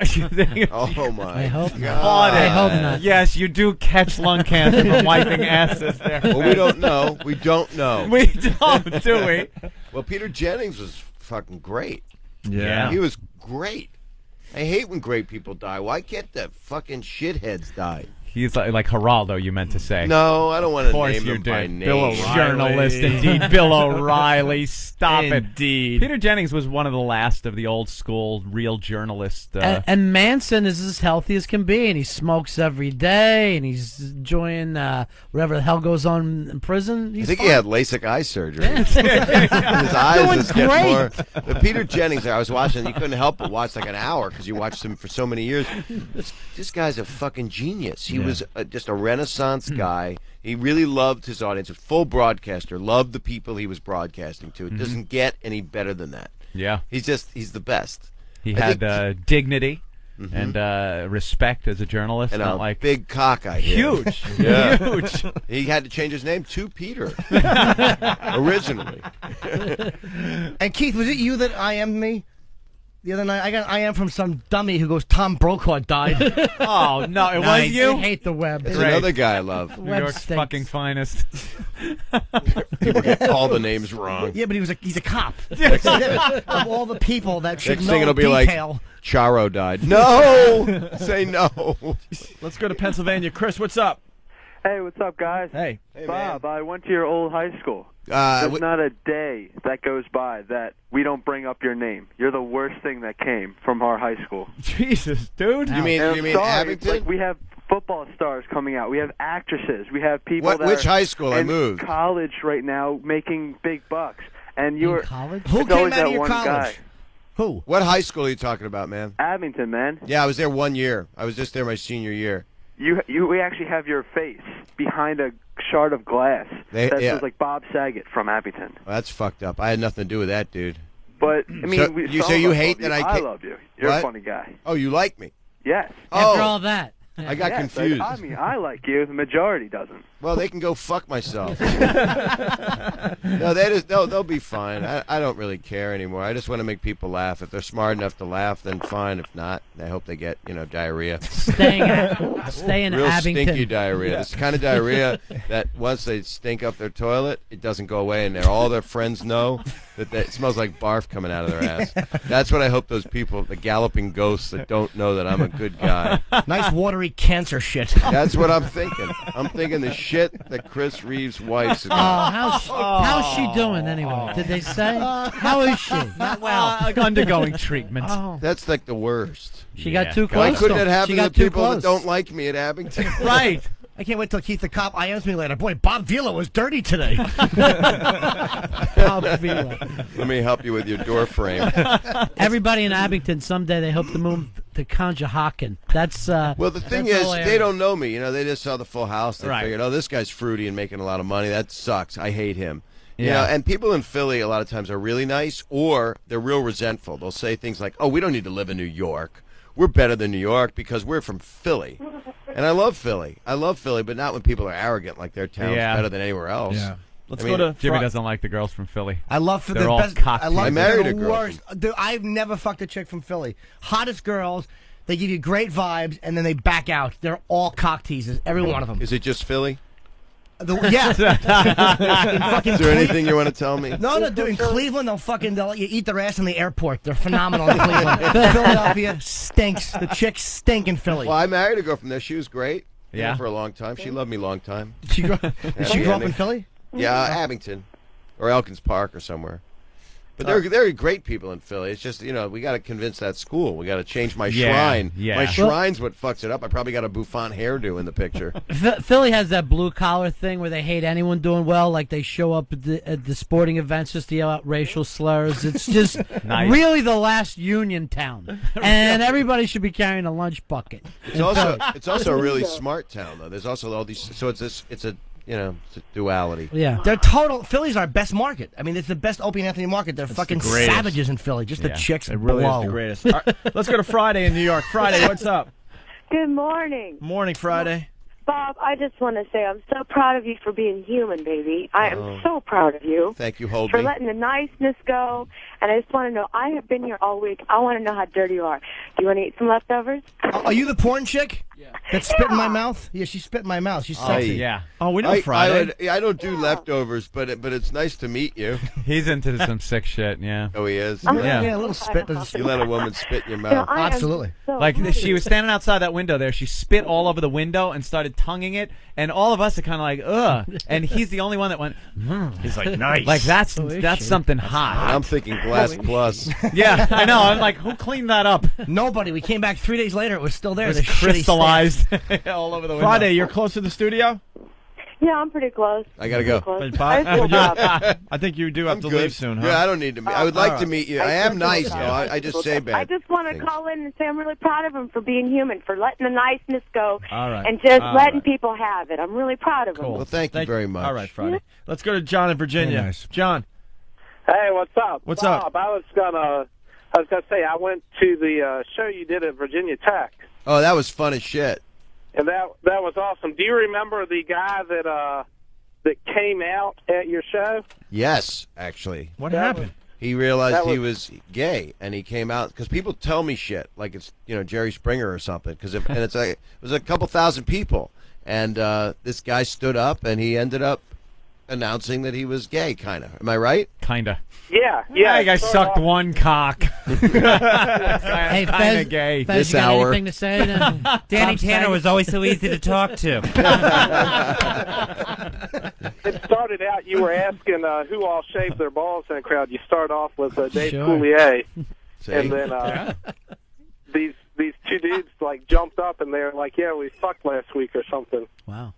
Speaker 2: Oh, my
Speaker 4: I hope not.
Speaker 2: God.
Speaker 4: I hope not.
Speaker 1: Yes, you do catch lung cancer from wiping asses there.
Speaker 2: Well, we don't know. We don't know.
Speaker 1: We don't, do we?
Speaker 2: Well, Peter Jennings was fucking great.
Speaker 3: Yeah.
Speaker 2: He was great. I hate when great people die. Why can't the fucking shitheads die?
Speaker 1: He's like Geraldo, you meant to say.
Speaker 2: No, I don't want
Speaker 1: Of
Speaker 2: to
Speaker 1: course
Speaker 2: name
Speaker 1: you
Speaker 2: him by
Speaker 1: did.
Speaker 2: name.
Speaker 3: Bill O'Reilly.
Speaker 1: Journalist, indeed. Bill O'Reilly. Stop it.
Speaker 3: Indeed.
Speaker 1: Peter Jennings was one of the last of the old school real journalists.
Speaker 4: And Manson is as healthy as can be, and he smokes every day, and he's enjoying whatever the hell goes on in prison.
Speaker 2: I
Speaker 4: He's
Speaker 2: think
Speaker 4: fine.
Speaker 2: he had LASIK eye surgery. His eyes
Speaker 4: Doing
Speaker 2: just get
Speaker 4: great.
Speaker 2: more. But Peter Jennings, I was watching. You couldn't help but watch like an hour because you watched him for so many years. This guy's a fucking genius. He was just a Renaissance guy. He really loved his audience. A full broadcaster. Loved the people he was broadcasting to. It doesn't get any better than that.
Speaker 1: Yeah.
Speaker 2: He's the best.
Speaker 1: He
Speaker 2: I
Speaker 1: had
Speaker 2: think-
Speaker 1: dignity and respect as a journalist.
Speaker 2: And
Speaker 1: not
Speaker 2: a
Speaker 1: like
Speaker 2: big cock, I hear.
Speaker 1: huge,
Speaker 2: Yeah.
Speaker 1: huge.
Speaker 2: He had to change his name to Peter originally.
Speaker 7: And Keith, was it you that IM'd me the other night? I got IM from some dummy who goes, Tom Brokaw died.
Speaker 1: Oh no, it was
Speaker 4: I
Speaker 1: you.
Speaker 4: hate the web.
Speaker 2: It's
Speaker 1: Great.
Speaker 2: another guy I love.
Speaker 1: New
Speaker 4: Web
Speaker 1: York's
Speaker 4: stinks.
Speaker 1: fucking finest.
Speaker 2: People get all the names wrong.
Speaker 7: Yeah, but he's a cop. That's the difference. Of all the people that should
Speaker 2: Next
Speaker 7: know
Speaker 2: thing it'll be
Speaker 7: detail.
Speaker 2: like Charo died. No, say no.
Speaker 3: Let's go to Pennsylvania. Chris, what's up?
Speaker 12: Hey, what's up, guys?
Speaker 3: Hey.
Speaker 12: Bob, I went to your old high school.
Speaker 2: Uh,
Speaker 12: There's not a day that goes by that we don't bring up your name. You're the worst thing that came from our high school.
Speaker 1: Jesus, dude.
Speaker 2: You mean
Speaker 12: And
Speaker 2: you
Speaker 12: I'm
Speaker 2: mean
Speaker 12: sorry,
Speaker 2: Abington?
Speaker 12: like we have football stars coming out. We have actresses. We have people that
Speaker 2: Which
Speaker 12: are
Speaker 2: high school? I
Speaker 12: in
Speaker 2: moved.
Speaker 12: college right now making big bucks. And you're
Speaker 4: college?
Speaker 7: Who
Speaker 12: it's
Speaker 7: came
Speaker 12: always
Speaker 7: out of
Speaker 12: that
Speaker 7: your
Speaker 12: one
Speaker 7: college?
Speaker 12: guy.
Speaker 7: Who?
Speaker 2: What high school are you talking about, man?
Speaker 12: Abington, man.
Speaker 2: Yeah, I was there 1 year. I was just there my senior year.
Speaker 12: we actually have your face behind a shard of glass that says like Bob Saget from Abington.
Speaker 2: Well, that's fucked up. I had nothing to do with that, dude.
Speaker 12: But I mean,
Speaker 2: So you say you hate that
Speaker 12: I love you. You're a funny guy.
Speaker 2: Oh, you like me?
Speaker 12: Yes.
Speaker 4: After all that.
Speaker 2: I got confused.
Speaker 12: I mean, I like you. The majority doesn't.
Speaker 2: Well, they can go fuck myself. No, they'll be fine. I don't really care anymore. I just want to make people laugh. If they're smart enough to laugh, then fine. If not, I hope they get diarrhea.
Speaker 4: Stay in
Speaker 2: Real
Speaker 4: Abington.
Speaker 2: stinky diarrhea. This kind of diarrhea that once they stink up their toilet, it doesn't go away, and all their friends know that it smells like barf coming out of their ass. That's what I hope those people, the galloping ghosts that don't know that I'm a good guy.
Speaker 7: Nice watery cancer shit.
Speaker 2: That's what I'm thinking. I'm thinking the shit that Chris Reeve's wife's.
Speaker 4: How's she doing anyway? Did they say? How is she? Not well.
Speaker 1: Undergoing treatment.
Speaker 2: That's like the worst.
Speaker 4: She got too close.
Speaker 2: Why couldn't it happen
Speaker 4: She
Speaker 2: to the
Speaker 4: got too
Speaker 2: people that
Speaker 4: close.
Speaker 2: don't like me at Abington?
Speaker 1: Right.
Speaker 7: I can't wait till Keith the cop IMs me later. Boy, Bob Vila was dirty today.
Speaker 4: Bob Vila.
Speaker 2: Let me help you with your door frame.
Speaker 4: Everybody in Abington someday they hope to move to Conshohocken. That's
Speaker 2: well, the thing is, they don't know me. They just saw the Full House. They
Speaker 1: Right.
Speaker 2: figured, oh, this guy's fruity and making a lot of money. That sucks. I hate him.
Speaker 1: Yeah.
Speaker 2: And people in Philly a lot of times are really nice, or they're real resentful. They'll say things like, oh, we don't need to live in New York. We're better than New York because we're from Philly. And I love Philly. But not when people are arrogant like their town's better than anywhere else.
Speaker 3: Yeah. Let's
Speaker 2: go
Speaker 3: to
Speaker 1: Jimmy doesn't like the girls from Philly.
Speaker 7: I love
Speaker 1: They're
Speaker 7: the
Speaker 1: all
Speaker 7: best.
Speaker 1: cock
Speaker 7: I love
Speaker 2: I married
Speaker 7: the
Speaker 2: a girl
Speaker 7: worst. Dude, I've never fucked a chick from Philly. Hottest girls. They give you great vibes, and then they back out. They're all cock teasers, every one of them.
Speaker 2: Is it just Philly?
Speaker 7: Yeah.
Speaker 2: Is there anything you want to tell me?
Speaker 7: No, dude. In Cleveland, they'll let you eat their ass in the airport. They're phenomenal in Cleveland. Philadelphia stinks. The chicks stink in Philly.
Speaker 2: Well, I married a girl from there. She was great.
Speaker 1: Yeah.
Speaker 2: For a long time. She loved me a long time.
Speaker 7: Did she grow up in Philly?
Speaker 2: Yeah, Abington. Or Elkins Park or somewhere. But they're great people in Philly. It's just, we got to convince that school. We got to change my shrine.
Speaker 1: Yeah.
Speaker 2: My shrine's what fucks it up. I probably got a bouffant hairdo in the picture.
Speaker 4: Philly has that blue collar thing where they hate anyone doing well. Like they show up at the sporting events just to yell out racial slurs. It's just really the last union town, and everybody should be carrying a lunch bucket.
Speaker 2: It's also a really smart town though. There's also all these. So it's a duality.
Speaker 4: Yeah,
Speaker 7: they're total. Philly's our best market. I mean, it's the best Opie and Anthony market. They're fucking
Speaker 3: the greatest.
Speaker 7: savages in Philly. Just the chicks.
Speaker 3: It really
Speaker 7: blow.
Speaker 3: is the greatest. All right, let's go to Friday in New York. Friday, what's up?
Speaker 13: Good morning.
Speaker 3: Morning, Friday.
Speaker 13: Bob, I just want to say I'm so proud of you for being human, baby. I am so proud of you.
Speaker 2: Thank you, hold
Speaker 13: for
Speaker 2: me.
Speaker 13: letting the niceness go. And I just want to know, I have been here all week. I want to know how dirty you are. Do you want to eat some leftovers?
Speaker 7: Are you the porn chick? Yeah. That spit in my mouth? Yeah, she spit in my mouth. She's sexy.
Speaker 1: Yeah.
Speaker 3: Oh, we know Friday.
Speaker 2: I don't do leftovers, but it's nice to meet you.
Speaker 1: He's into some sick shit, yeah.
Speaker 2: Oh, he is?
Speaker 7: Yeah, a little spit.
Speaker 2: You let a woman spit in your mouth.
Speaker 7: Absolutely.
Speaker 1: Like, she was standing outside that window there. She spit all over the window and started tonguing it. And all of us are kind of like, ugh. And he's the only one that went,
Speaker 3: He's like, nice.
Speaker 1: Like, that's something hot.
Speaker 2: I'm thinking Glass Plus.
Speaker 1: Yeah, I know. I'm like, who cleaned that up?
Speaker 7: Nobody. We came back 3 days later. It was still there.
Speaker 1: It was
Speaker 7: The shitty
Speaker 1: crystallized all over the window.
Speaker 3: Friday, you're close to the studio?
Speaker 13: Yeah, I'm pretty close.
Speaker 2: I gotta go.
Speaker 3: But
Speaker 13: I
Speaker 3: Bob,
Speaker 13: feel Bob.
Speaker 3: I think you do have
Speaker 2: I'm
Speaker 3: to
Speaker 2: good.
Speaker 3: leave soon, huh?
Speaker 2: Yeah, I don't need to meet. I would like to meet you. I am
Speaker 13: just
Speaker 2: nice,
Speaker 13: want
Speaker 2: though.
Speaker 13: to-
Speaker 2: I just say bad
Speaker 13: I just want to
Speaker 2: things.
Speaker 13: call in and say I'm really proud of him for being human, for letting the niceness go,
Speaker 3: All right.
Speaker 13: and just
Speaker 3: All
Speaker 13: letting
Speaker 3: right.
Speaker 13: people have it. I'm really proud of him.
Speaker 2: Well, thank you very much.
Speaker 3: All right, Friday. Let's go to John in Virginia.
Speaker 7: Very nice.
Speaker 3: John.
Speaker 14: Hey, what's up?
Speaker 3: What's
Speaker 14: Bob,
Speaker 3: up?
Speaker 14: I was gonna say I went to the show you did at Virginia Tech,
Speaker 2: Oh, that was fun as shit.
Speaker 14: and that was awesome. Do you remember the guy that came out at your show?
Speaker 2: Yes, actually.
Speaker 3: What happened?
Speaker 2: He realized
Speaker 14: That
Speaker 2: he was gay, and he came out because people tell me shit like it's Jerry Springer or something. It was a couple thousand people, and this guy stood up and he ended up announcing that he was gay. Kind of. Am I right?
Speaker 1: Kinda.
Speaker 14: Yeah.
Speaker 1: I think I sucked one cock.
Speaker 4: Hey,
Speaker 1: Kinda
Speaker 4: Fez,
Speaker 1: gay.
Speaker 4: Fez,
Speaker 2: This
Speaker 4: you got
Speaker 2: hour.
Speaker 4: anything to say? To
Speaker 6: Danny
Speaker 4: Bob
Speaker 6: Tanner
Speaker 4: Saget?
Speaker 6: was always so easy to talk to.
Speaker 14: It started out you were asking who all shaved their balls in the crowd. You start off with Dave
Speaker 4: Sure.
Speaker 14: Coulier,
Speaker 2: See?
Speaker 14: and then these two dudes like jumped up and they're like, "Yeah, we fucked last week or something."
Speaker 4: Wow.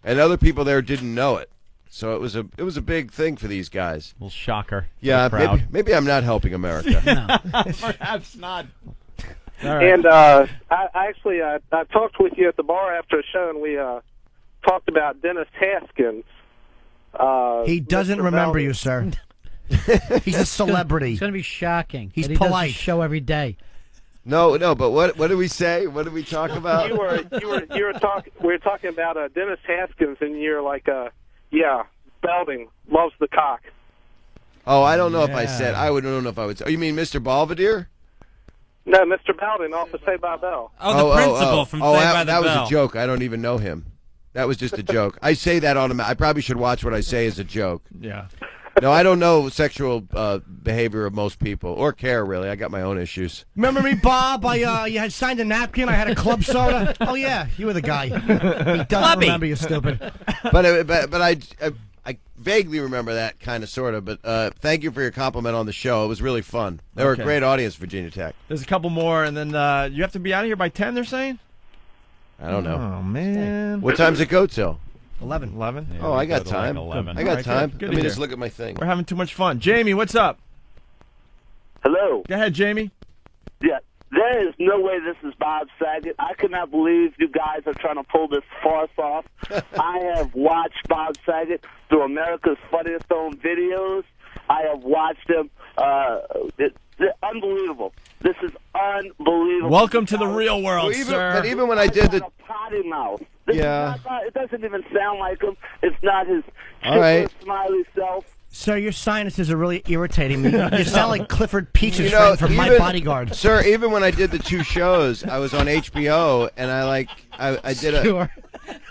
Speaker 2: And other people there didn't know it, so it was a big thing for these guys.
Speaker 1: Little shocker.
Speaker 2: Yeah,
Speaker 1: For the crowd.
Speaker 2: maybe I'm not helping America.
Speaker 1: Perhaps not.
Speaker 3: right.
Speaker 14: And I actually I talked with you at the bar after a show, and we talked about Dennis Haskins.
Speaker 7: He doesn't
Speaker 14: Mr.
Speaker 7: remember
Speaker 14: Bowden.
Speaker 7: you, sir. He's a celebrity.
Speaker 4: It's going to be shocking.
Speaker 7: He's
Speaker 4: that he does
Speaker 7: polite.
Speaker 4: this show every day.
Speaker 2: No, but what did we say? What did we talk about?
Speaker 14: You were talking. We were talking about Dennis Haskins, and you're like, yeah, Belding loves the cock.
Speaker 2: Oh, I don't know if I said. I don't know if I would say. Oh, you mean Mr. Belvedere?
Speaker 14: No, Mr. Belding off of Saved by the Bell.
Speaker 6: Oh, the principal from Saved by the
Speaker 2: that
Speaker 6: Bell.
Speaker 2: was a joke. I don't even know him. That was just a joke. I say that automatically. I probably should watch what I say as a joke.
Speaker 3: Yeah.
Speaker 2: No, I don't know sexual behavior of most people, or care, really. I got my own issues.
Speaker 7: Remember me, Bob? You had signed a napkin. I had a club soda. Oh, yeah, you were the guy. He doesn't remember you, stupid.
Speaker 2: But I vaguely remember that kind of, sort of. But thank you for your compliment on the show. It was really fun. They were a great audience, Virginia Tech.
Speaker 3: There's a couple more, and then you have to be out of here by 10, they're saying?
Speaker 2: I don't know.
Speaker 3: Oh, man.
Speaker 2: What time's it go till?
Speaker 7: 11.
Speaker 3: 11?
Speaker 2: Yeah, I got time.
Speaker 1: Like 11.
Speaker 2: I got
Speaker 3: Right,
Speaker 2: time.
Speaker 3: good
Speaker 2: Let
Speaker 3: to
Speaker 2: me
Speaker 3: hear.
Speaker 2: just look at my thing.
Speaker 3: We're having too much fun. Jamie, what's up?
Speaker 15: Hello.
Speaker 3: Go ahead, Jamie.
Speaker 15: Yeah, there is no way this is Bob Saget. I could not believe you guys are trying to pull this farce off. I have watched Bob Saget through America's Funniest Home Videos. I have watched him. It's unbelievable. This is unbelievable.
Speaker 3: Welcome to the real world, sir.
Speaker 2: But even when I did the...
Speaker 15: Potty mouth. This
Speaker 2: Yeah.
Speaker 15: is not, it doesn't even sound like him. It's not his
Speaker 2: All right.
Speaker 15: smiley self.
Speaker 7: Sir, your sinuses are really irritating me. You sound like Clifford Peach's
Speaker 2: You know,
Speaker 7: friend from My
Speaker 2: even-
Speaker 7: Bodyguard.
Speaker 2: Sir, even when I did the two shows, I was on HBO, and I did a...
Speaker 7: Sure.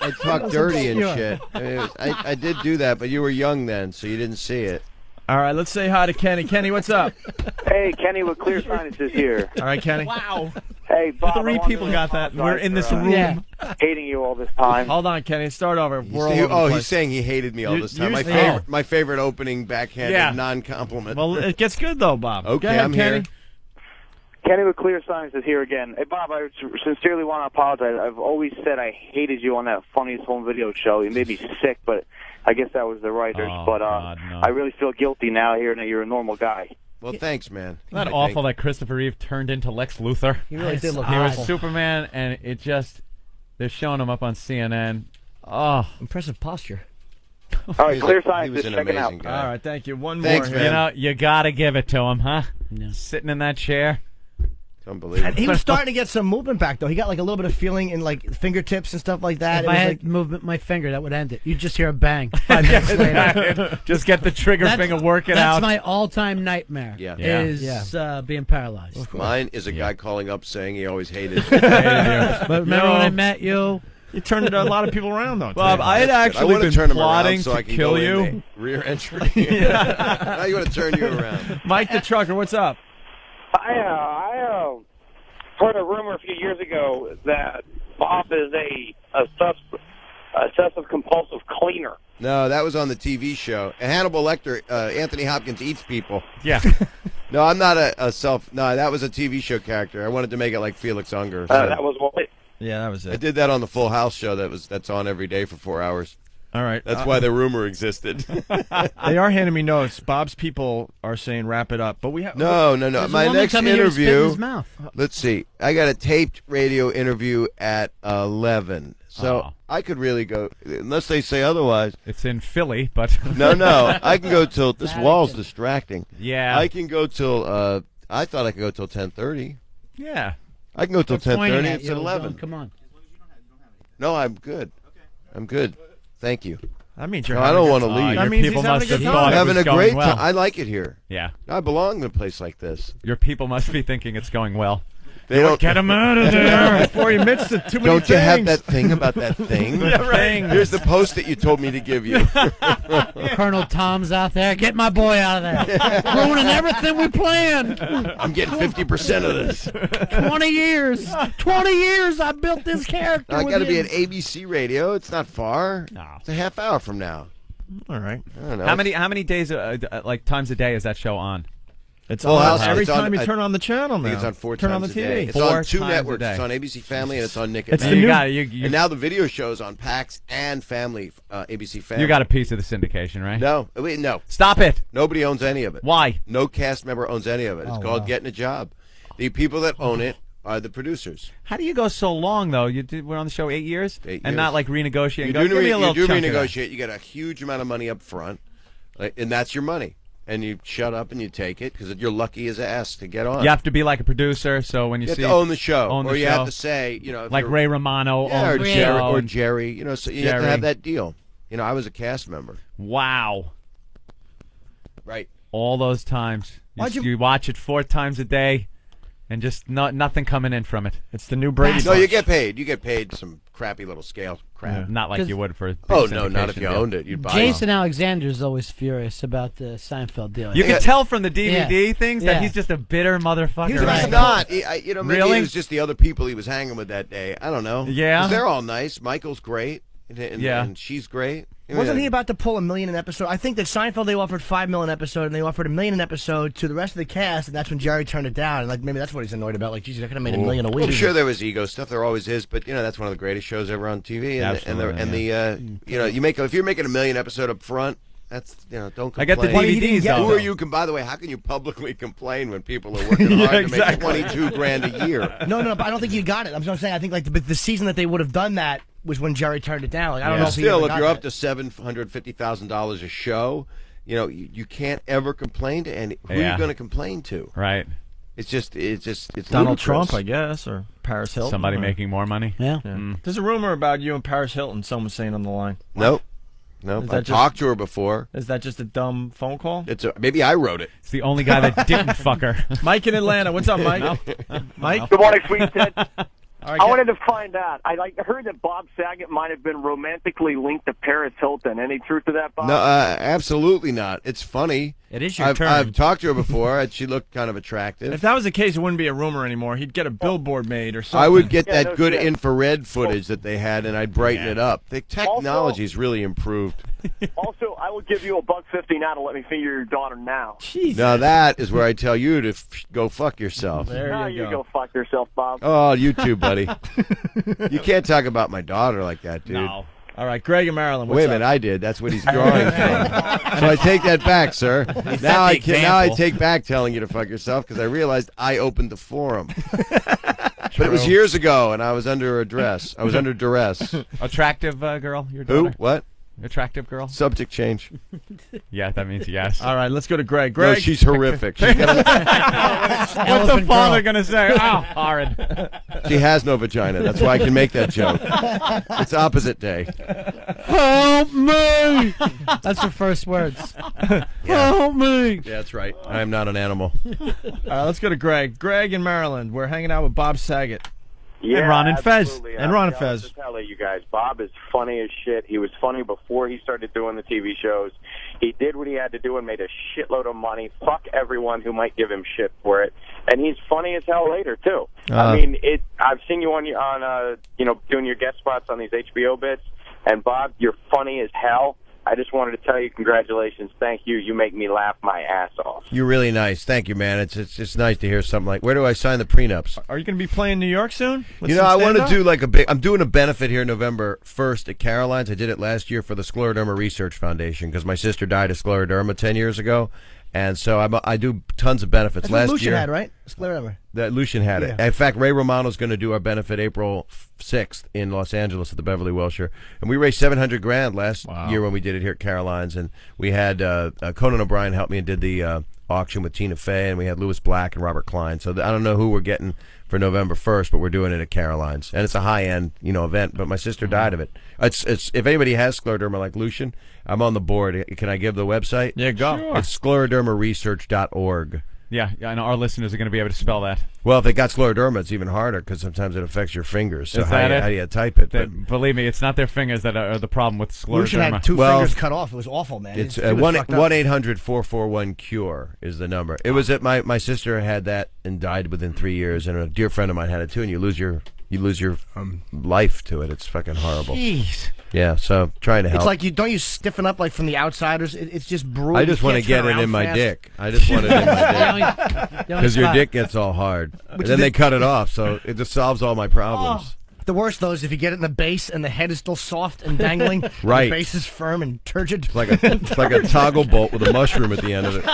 Speaker 2: I talked dirty and
Speaker 7: Sure.
Speaker 2: shit. I mean, I did do that, but you were young then, so you didn't see it.
Speaker 3: All right, let's say hi to Kenny. Kenny, what's up?
Speaker 12: Hey, Kenny with Clear Sinuses here.
Speaker 3: All right, Kenny.
Speaker 1: Wow.
Speaker 12: Hey, Bob. I
Speaker 1: 3
Speaker 12: wanted
Speaker 1: people
Speaker 12: to
Speaker 1: got that. We're in this
Speaker 12: apologize
Speaker 1: room.
Speaker 12: for, hating you all this time.
Speaker 3: Hold on, Kenny. Start over. We're all over the
Speaker 2: He's
Speaker 3: place.
Speaker 2: saying he hated me all this time.
Speaker 3: You-
Speaker 2: My favorite opening backhanded
Speaker 3: Yeah.
Speaker 2: non-compliment.
Speaker 3: Well, it gets good, though, Bob.
Speaker 2: Okay,
Speaker 3: Go ahead,
Speaker 2: I'm
Speaker 3: Kenny.
Speaker 2: here.
Speaker 12: Kenny with Clear Sinuses here again. Hey, Bob, I sincerely want to apologize. I've always said I hated you on that Funniest Home Video show. You made me sick, but I guess that was the writers.
Speaker 1: Oh,
Speaker 12: but
Speaker 1: God, no.
Speaker 12: I really feel guilty now hearing that you're a normal guy.
Speaker 2: Well, thanks, man.
Speaker 1: Isn't that awful that Christopher Reeve turned into Lex Luthor?
Speaker 7: He really did look
Speaker 1: He was
Speaker 7: awful.
Speaker 1: Superman, and it just... They're showing him up on CNN. Oh.
Speaker 7: Impressive posture.
Speaker 12: All right, Clear
Speaker 2: He was
Speaker 12: Sinuses,
Speaker 2: an
Speaker 12: check it out.
Speaker 2: amazing guy.
Speaker 3: All right, thank you. One
Speaker 2: Thanks,
Speaker 3: more
Speaker 2: man.
Speaker 3: here.
Speaker 1: You know, you gotta give it to him, huh? Sitting in that chair.
Speaker 2: It's unbelievable.
Speaker 7: And he was starting to get some movement back, though. He got like a little bit of feeling in like fingertips and stuff like that.
Speaker 4: If
Speaker 7: It
Speaker 4: I
Speaker 7: was
Speaker 4: had
Speaker 7: like,
Speaker 4: movement my finger, that would end it. You'd just hear a bang 5 minutes later.
Speaker 1: Just get the trigger finger working
Speaker 4: That's
Speaker 1: out.
Speaker 4: my all-time nightmare.
Speaker 2: Yeah.
Speaker 4: Is being paralyzed.
Speaker 2: Mine is a guy calling up saying he always hated me.
Speaker 4: But remember when I met you?
Speaker 3: You turned a lot of people around, though.
Speaker 1: Bob,
Speaker 3: today.
Speaker 1: I had
Speaker 2: I
Speaker 1: actually
Speaker 2: want to
Speaker 1: been
Speaker 2: turn him
Speaker 1: plotting
Speaker 2: around so
Speaker 1: to
Speaker 2: I can
Speaker 1: kill
Speaker 2: go in
Speaker 1: you.
Speaker 2: the rear entry. Now you want to turn you around.
Speaker 3: Mike the Trucker, what's up?
Speaker 14: I heard a rumor a few years ago that Bob is a obsessive compulsive cleaner.
Speaker 2: No, that was on the TV show. And Hannibal Lecter, Anthony Hopkins eats people.
Speaker 1: Yeah.
Speaker 2: No, I'm not a self. No, that was a TV show character. I wanted to make it like Felix Unger. So
Speaker 14: That was what.
Speaker 3: Yeah, that was
Speaker 2: I
Speaker 3: it.
Speaker 2: did that on the Full House show. That's on every day for 4 hours.
Speaker 3: All right.
Speaker 2: That's why the rumor existed.
Speaker 3: They are handing me notes. Bob's people are saying wrap it up, but we have
Speaker 2: No.
Speaker 4: There's a
Speaker 2: My
Speaker 4: woman
Speaker 2: next
Speaker 4: coming here to spit in
Speaker 2: interview.
Speaker 4: his mouth.
Speaker 2: Let's see. I got a taped radio interview at 11. So
Speaker 1: Oh.
Speaker 2: I could really go, unless they say otherwise.
Speaker 1: It's in Philly, but...
Speaker 2: No. I can go till, this wall's distracting.
Speaker 1: Yeah.
Speaker 2: I can go till, I thought I could go till 10:30.
Speaker 1: Yeah.
Speaker 2: I can go till
Speaker 4: They're pointing
Speaker 2: 10:30.
Speaker 4: at
Speaker 2: It's
Speaker 4: you,
Speaker 2: at 11.
Speaker 4: going, Come on.
Speaker 2: No, I'm good. I'm good. Thank you.
Speaker 3: That means you're
Speaker 2: No, I
Speaker 3: having
Speaker 2: don't
Speaker 3: a
Speaker 2: want
Speaker 3: good
Speaker 2: to
Speaker 3: time.
Speaker 2: leave.
Speaker 3: That
Speaker 1: Your
Speaker 3: means
Speaker 1: people
Speaker 3: he's having
Speaker 1: must
Speaker 3: a
Speaker 1: have
Speaker 3: good
Speaker 1: thought
Speaker 3: time.
Speaker 1: it
Speaker 2: Having
Speaker 1: was
Speaker 2: a
Speaker 1: going
Speaker 2: great
Speaker 1: well.
Speaker 2: time. I like it here.
Speaker 1: Yeah.
Speaker 2: I belong in a place like this.
Speaker 1: Your people must be thinking it's going well.
Speaker 2: They don't
Speaker 1: Get him out of there.
Speaker 3: Before he admits to too many
Speaker 2: Don't you have
Speaker 3: things.
Speaker 2: that thing about that thing?
Speaker 3: Yeah, right.
Speaker 2: Here's the post that you told me to give you.
Speaker 4: Colonel Tom's out there. Get my boy out of there. Ruining everything we planned.
Speaker 2: I'm getting 50% of this.
Speaker 4: 20 years. 20 years I built this character.
Speaker 2: I got to
Speaker 4: with
Speaker 2: be
Speaker 4: him.
Speaker 2: at ABC Radio. It's not far.
Speaker 1: No.
Speaker 2: It's a half hour from now.
Speaker 3: All right.
Speaker 2: I don't know.
Speaker 1: How many days, like times a day is that show on?
Speaker 3: It's
Speaker 2: Full
Speaker 3: on
Speaker 2: House,
Speaker 3: every
Speaker 2: it's on-
Speaker 3: time you
Speaker 2: I
Speaker 3: turn on the channel
Speaker 2: I
Speaker 3: now.
Speaker 2: think it's on 4
Speaker 3: turn
Speaker 2: times
Speaker 3: on the
Speaker 2: a
Speaker 3: TV.
Speaker 2: day. It's
Speaker 1: 4
Speaker 2: on 2
Speaker 1: times a
Speaker 2: networks.
Speaker 1: day.
Speaker 2: It's on ABC Family and it's on Nick at
Speaker 3: It's
Speaker 2: Night.
Speaker 3: the
Speaker 1: you
Speaker 3: new-
Speaker 1: got you
Speaker 2: And now the video show's on PAX and Family, ABC Family.
Speaker 1: you got a piece of the syndication, right?
Speaker 2: No. Wait, no.
Speaker 1: Stop it.
Speaker 2: Nobody owns any of it.
Speaker 1: Why?
Speaker 2: No cast member owns any of it. It's called Getting a Job. The people that own it the producers.
Speaker 1: How do you go so long though? We're on the show 8 years,
Speaker 2: 8
Speaker 1: and
Speaker 2: years.
Speaker 1: not like renegotiate.
Speaker 2: You
Speaker 1: Give me a little chunk of that.
Speaker 2: renegotiate. You get a huge amount of money up front, and that's your money. And you shut up and you take it because you're lucky as ass to get on.
Speaker 1: You have to be like a producer, so when you
Speaker 2: have
Speaker 1: see
Speaker 2: to own the show,
Speaker 1: or
Speaker 2: you have to say, if
Speaker 1: like
Speaker 2: you're-
Speaker 1: Ray Romano,
Speaker 2: or
Speaker 1: owns the
Speaker 2: Jerry,
Speaker 1: show,
Speaker 2: or
Speaker 1: and
Speaker 2: Jerry. So you have to
Speaker 1: Jerry.
Speaker 2: have that deal. I was a cast member.
Speaker 1: Wow.
Speaker 2: Right.
Speaker 1: All those times.
Speaker 7: Why'd you-
Speaker 1: You watch it 4 times a day, and just nothing coming in from it.
Speaker 3: It's the new Brady.
Speaker 2: No, you get paid. You get paid some crappy little scale crap.
Speaker 1: Not like you would for a big
Speaker 2: Oh no, not if
Speaker 1: syndication
Speaker 2: you
Speaker 1: deal.
Speaker 2: owned it. You'd buy
Speaker 4: Jason Alexander's always furious about the Seinfeld deal.
Speaker 1: You can tell from the DVD
Speaker 4: Yeah.
Speaker 1: things that
Speaker 4: Yeah.
Speaker 1: he's just a bitter motherfucker.
Speaker 2: He's
Speaker 1: right?
Speaker 2: not. Maybe
Speaker 1: Really?
Speaker 2: it was just the other people he was hanging with that day. I don't know.
Speaker 1: Yeah?
Speaker 2: 'Cause they're all nice. Michael's great. And,
Speaker 1: Yeah.
Speaker 2: and she's great.
Speaker 7: Wasn't he about to pull $1 million an episode? I think that Seinfeld, they offered $5 million an episode, and they offered $1 million an episode to the rest of the cast, and that's when Jerry turned it down. And like maybe that's what he's annoyed about. Like, geez, I could have made $1 million a week.
Speaker 2: I'm sure there was ego stuff. There always is, but that's one of the greatest shows ever on TV. And if you're making $1 million episode up front, that's don't complain.
Speaker 1: I get the DVDs though.
Speaker 2: Who are you? By the way, how can you publicly complain when people are working hard to make $22,000 a year?
Speaker 7: No, but I don't think you got it. I'm just saying. I think like the season that they would have done that was when Jerry turned it down. Like I don't know if he
Speaker 2: Still,
Speaker 7: ever
Speaker 2: if
Speaker 7: got
Speaker 2: you're
Speaker 7: that.
Speaker 2: up to $750,000 a show, you can't ever complain to any. Who are
Speaker 1: Yeah.
Speaker 2: you going to complain to?
Speaker 1: Right.
Speaker 2: It's
Speaker 3: Donald
Speaker 2: ludicrous.
Speaker 3: Trump, I guess, or Paris Hilton.
Speaker 1: Somebody
Speaker 3: or-
Speaker 1: making more money.
Speaker 4: Yeah.
Speaker 3: There's a rumor about you and Paris Hilton. Someone's saying on the line.
Speaker 2: Nope.
Speaker 3: Is
Speaker 2: I
Speaker 3: that just-
Speaker 2: talked to her before.
Speaker 3: Is that just a dumb phone call?
Speaker 2: Maybe I wrote it.
Speaker 1: It's the only guy that didn't fuck her.
Speaker 3: Mike in Atlanta. What's up, Mike? Mike.
Speaker 12: Good morning, sweet Ted.
Speaker 3: All right,
Speaker 12: I wanted to find out. I heard that Bob Saget might have been romantically linked to Paris Hilton. Any truth to that, Bob?
Speaker 2: No, absolutely not. It's funny.
Speaker 3: It is your
Speaker 2: I've,
Speaker 3: turn.
Speaker 2: I've talked to her before, and she looked kind of attractive.
Speaker 3: If that was the case, it wouldn't be a rumor anymore. He'd get a billboard made or something.
Speaker 2: I would get
Speaker 12: Yeah,
Speaker 2: that
Speaker 12: no
Speaker 2: good
Speaker 12: shit.
Speaker 2: infrared footage that they had, and I'd brighten it up. The technology's really improved.
Speaker 12: Also, I will give you $1.50 now to let me finger your daughter now.
Speaker 3: Jesus.
Speaker 2: Now that is where I tell you to go fuck yourself.
Speaker 3: There
Speaker 12: Now
Speaker 3: you
Speaker 12: you
Speaker 3: go.
Speaker 12: go fuck yourself, Bob.
Speaker 2: Oh, you too, buddy. You can't talk about my daughter like that, dude.
Speaker 3: No. All right, Greg and Maryland.
Speaker 2: Wait a
Speaker 3: What's
Speaker 2: minute,
Speaker 3: up?
Speaker 2: I did. That's what he's drawing from. So I take that back, sir. Now I take back telling you to fuck yourself because I realized I opened the forum. But it was years ago, and I was under duress.
Speaker 1: Attractive girl, your
Speaker 2: Who?
Speaker 1: daughter?
Speaker 2: What?
Speaker 1: Attractive girl?
Speaker 2: Subject change.
Speaker 1: Yeah, that means yes.
Speaker 3: All right, let's go to Greg.
Speaker 2: No,
Speaker 3: Greg.
Speaker 2: she's horrific. She's got
Speaker 1: What's the father going to say? Oh, horrid.
Speaker 2: she has no vagina. That's why I can make that joke. It's opposite day.
Speaker 4: Help me! That's her first words. Help me!
Speaker 2: Yeah, that's right. I am not an animal.
Speaker 3: All right, let's go to Greg. Greg in Maryland. We're hanging out with Bob Saget.
Speaker 1: And Ron and Fez.
Speaker 14: absolutely.
Speaker 3: And Ron and
Speaker 14: I'll
Speaker 3: Fez.
Speaker 14: just tell you guys, Bob is funny as shit. He was funny before he started doing the TV shows. He did what he had to do and made a shitload of money. Fuck everyone who might give him shit for it. And he's funny as hell later too. I mean, I've seen you on doing your guest spots on these HBO bits. And Bob, you're funny as hell. I just wanted to tell you congratulations. Thank you. You make me laugh my ass off.
Speaker 2: You're really nice. Thank you, man. It's just nice to hear something like. Where do I sign the prenups?
Speaker 3: Are you going to be playing New York soon? With
Speaker 2: You know,
Speaker 3: some
Speaker 2: I want to
Speaker 3: stand-up?
Speaker 2: do like a big. I'm doing a benefit here November 1st at Caroline's. I did it last year for the Scleroderma Research Foundation because my sister died of scleroderma 10 years ago, and so I do tons of benefits.
Speaker 7: That's what
Speaker 2: Last
Speaker 7: Lucian
Speaker 2: year,
Speaker 7: had, right? Scleroderma.
Speaker 2: that Lucian had it.
Speaker 7: Yeah.
Speaker 2: In fact, Ray Romano's going to do our benefit April 6th in Los Angeles at the Beverly Wilshire, and we raised $700,000 last year when we did it here at Caroline's, and we had Conan O'Brien helped me and did the auction with Tina Fey, and we had Louis Black and Robert Klein. So I don't know who we're getting for November 1st, but we're doing it at Caroline's, and it's a high-end event. But my sister died of it. It's if anybody has scleroderma like Lucian, I'm on the board. Can I give the website?
Speaker 3: Yeah, go.
Speaker 1: Sure.
Speaker 2: It's sclerodermaresearch.org.
Speaker 1: Yeah, and our listeners are going to be able to spell that.
Speaker 2: Well, if they got scleroderma, it's even harder because sometimes it affects your fingers. So
Speaker 1: Is that it?
Speaker 2: how do you type it? But
Speaker 1: Believe me, it's not their fingers that are the problem with
Speaker 7: Lucian
Speaker 1: scleroderma.
Speaker 7: had two fingers cut off. It was awful, man.
Speaker 2: it's
Speaker 7: He was fucked up.
Speaker 2: 1-800-441-CURE is the number. It was at my sister had that and died within 3 years, and a dear friend of mine had it too. And you lose your life to it. It's fucking horrible.
Speaker 1: Jeez.
Speaker 2: Yeah, so trying to help.
Speaker 7: It's like don't you stiffen up like from the outsiders? It's just brutal.
Speaker 2: I just
Speaker 7: You
Speaker 2: want to
Speaker 7: can't
Speaker 2: get
Speaker 7: turn
Speaker 2: it
Speaker 7: around
Speaker 2: in my
Speaker 7: fast.
Speaker 2: dick. I just want it in my dick because your dick gets all hard, and then they cut it off, so it just solves all my problems.
Speaker 7: The worst though is if you get it in the base and the head is still soft and dangling.
Speaker 2: Right.
Speaker 7: The base is firm and turgid.
Speaker 2: It's like a toggle bolt with a mushroom at the end of it.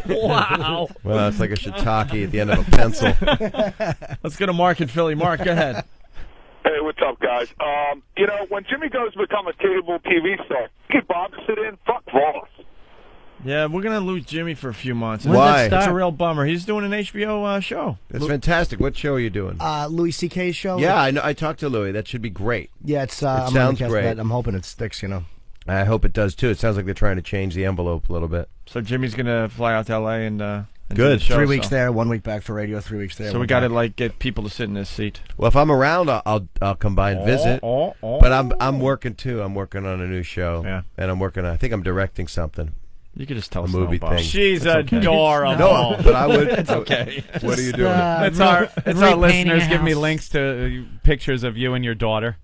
Speaker 1: Wow.
Speaker 2: Well, it's like a shiitake at the end of a pencil.
Speaker 3: Let's go to Mark in Philly. Mark, go ahead.
Speaker 8: Hey, what's up, guys? When Jimmy goes to become a cable TV star, get Bob to sit in. Fuck Voss.
Speaker 3: Yeah, we're going to lose Jimmy for a few months.
Speaker 2: Why?
Speaker 3: It's a real bummer. He's doing an HBO show.
Speaker 2: That's fantastic. What show are you doing?
Speaker 7: Louis C.K.'s show.
Speaker 2: Yeah, I know. I talked to Louis. That should be great.
Speaker 7: Yeah, it's.
Speaker 2: It sounds great.
Speaker 7: I'm hoping it sticks.
Speaker 2: I hope it does too. It sounds like they're trying to change the envelope a little bit.
Speaker 3: So Jimmy's going to fly out to L.A. and do
Speaker 2: Good.
Speaker 3: the show,
Speaker 7: 3 weeks there, 1 week back for radio, 3 weeks there.
Speaker 3: So we got to get people to sit in this seat.
Speaker 2: Well, if I'm around, I'll come by and visit. But I'm working too. I'm working on a new show.
Speaker 3: Yeah.
Speaker 2: And I think I'm directing something.
Speaker 3: You could just tell
Speaker 2: a
Speaker 3: us
Speaker 2: movie
Speaker 3: no, Bob.
Speaker 2: thing.
Speaker 1: She's adorable.
Speaker 2: No, but I would.
Speaker 3: It's okay.
Speaker 2: What are you doing?
Speaker 1: It's our listeners give me links to pictures of you and your daughter.